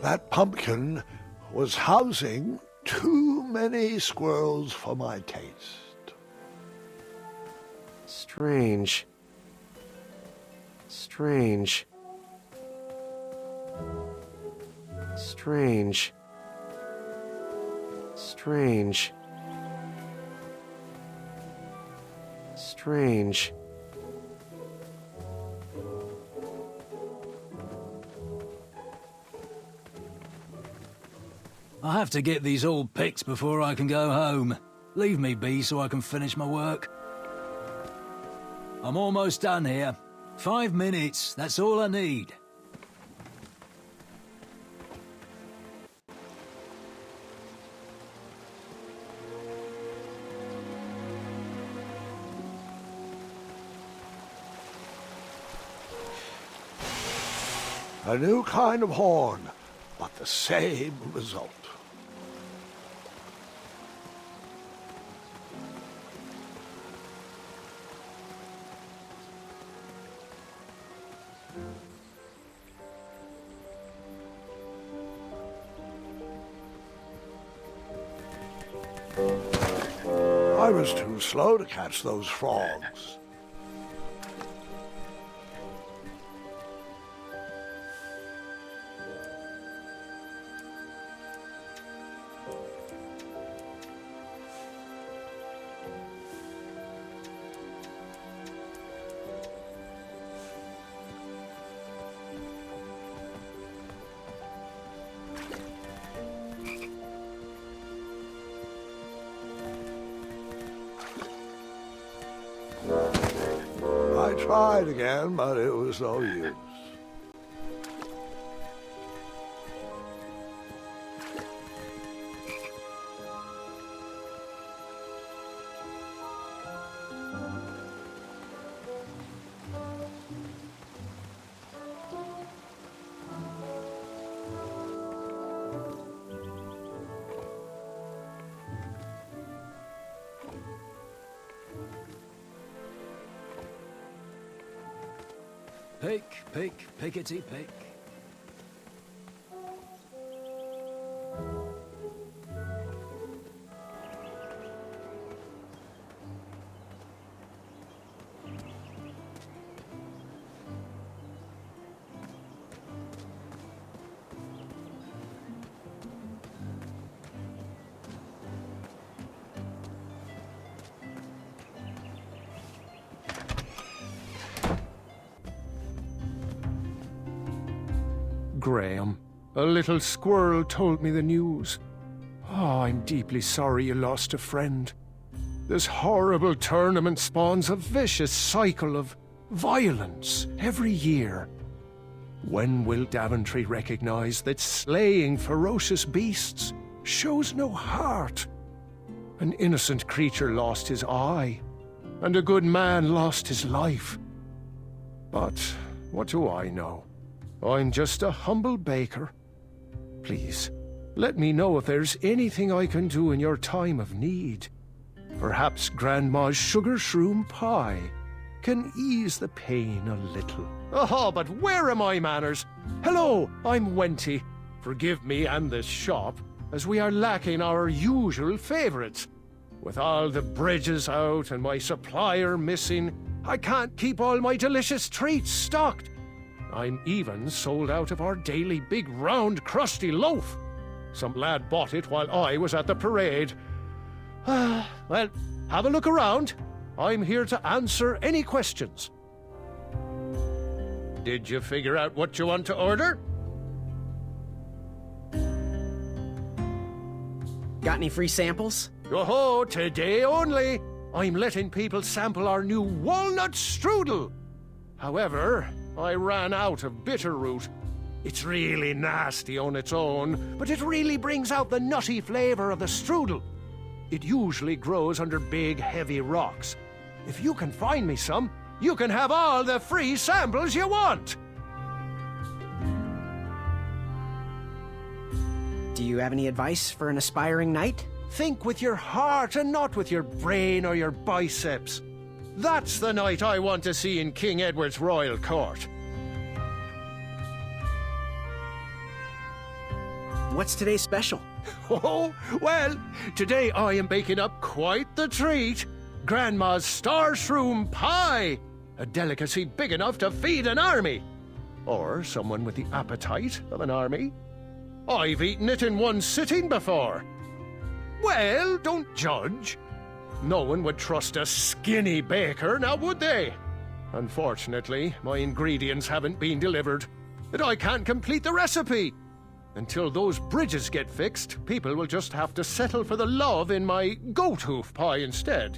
That pumpkin was housing too many squirrels for my taste. Strange. Strange. Strange. Strange. Strange. I have to get these all picked before I can go home. Leave me be so I can finish my work. I'm almost done here. 5 minutes, that's all I need. A new kind of horn, but the same result. I was too slow to catch those frogs. I tried again, but it was no use. Pick, pick, pickety pick. Graham, a little squirrel told me the news. Oh, I'm deeply sorry you lost a friend. This horrible tournament spawns a vicious cycle of violence every year. When will Daventry recognize that slaying ferocious beasts shows no heart? An innocent creature lost his eye, and a good man lost his life. But what do I know? I'm just a humble baker. Please, let me know if there's anything I can do in your time of need. Perhaps Grandma's sugar shroom pie can ease the pain a little. Oh, but where are my manners? Hello, I'm Wenty. Forgive me and this shop, as we are lacking our usual favorites. With all the bridges out and my supplier missing, I can't keep all my delicious treats stocked. I'm even sold out of our daily big round crusty loaf. Some lad bought it while I was at the parade. Well, have a look around. I'm here to answer any questions. Did you figure out what you want to order? Got any free samples? Oh, today only. I'm letting people sample our new walnut strudel. However, I ran out of bitter root. It's really nasty on its own, but it really brings out the nutty flavor of the strudel. It usually grows under big, heavy rocks. If you can find me some, you can have all the free samples you want. Do you have any advice for an aspiring knight? Think with your heart and not with your brain or your biceps. That's the knight I want to see in King Edward's royal court. What's today's special? Oh, well, today I am baking up quite the treat. Grandma's star shroom pie, a delicacy big enough to feed an army. Or someone with the appetite of an army. I've eaten it in one sitting before. Well, don't judge. No one would trust a skinny baker, now would they? Unfortunately, my ingredients haven't been delivered, and I can't complete the recipe. Until those bridges get fixed, people will just have to settle for the love in my goat hoof pie instead.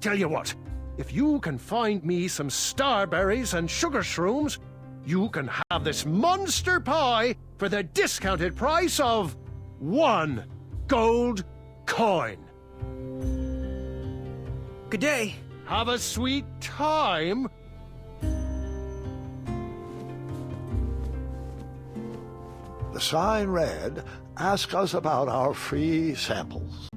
Tell you what, if you can find me some starberries and sugar shrooms, you can have this monster pie for the discounted price of 1 gold coin. Good day. Have a sweet time. The sign read, "Ask us about our free samples."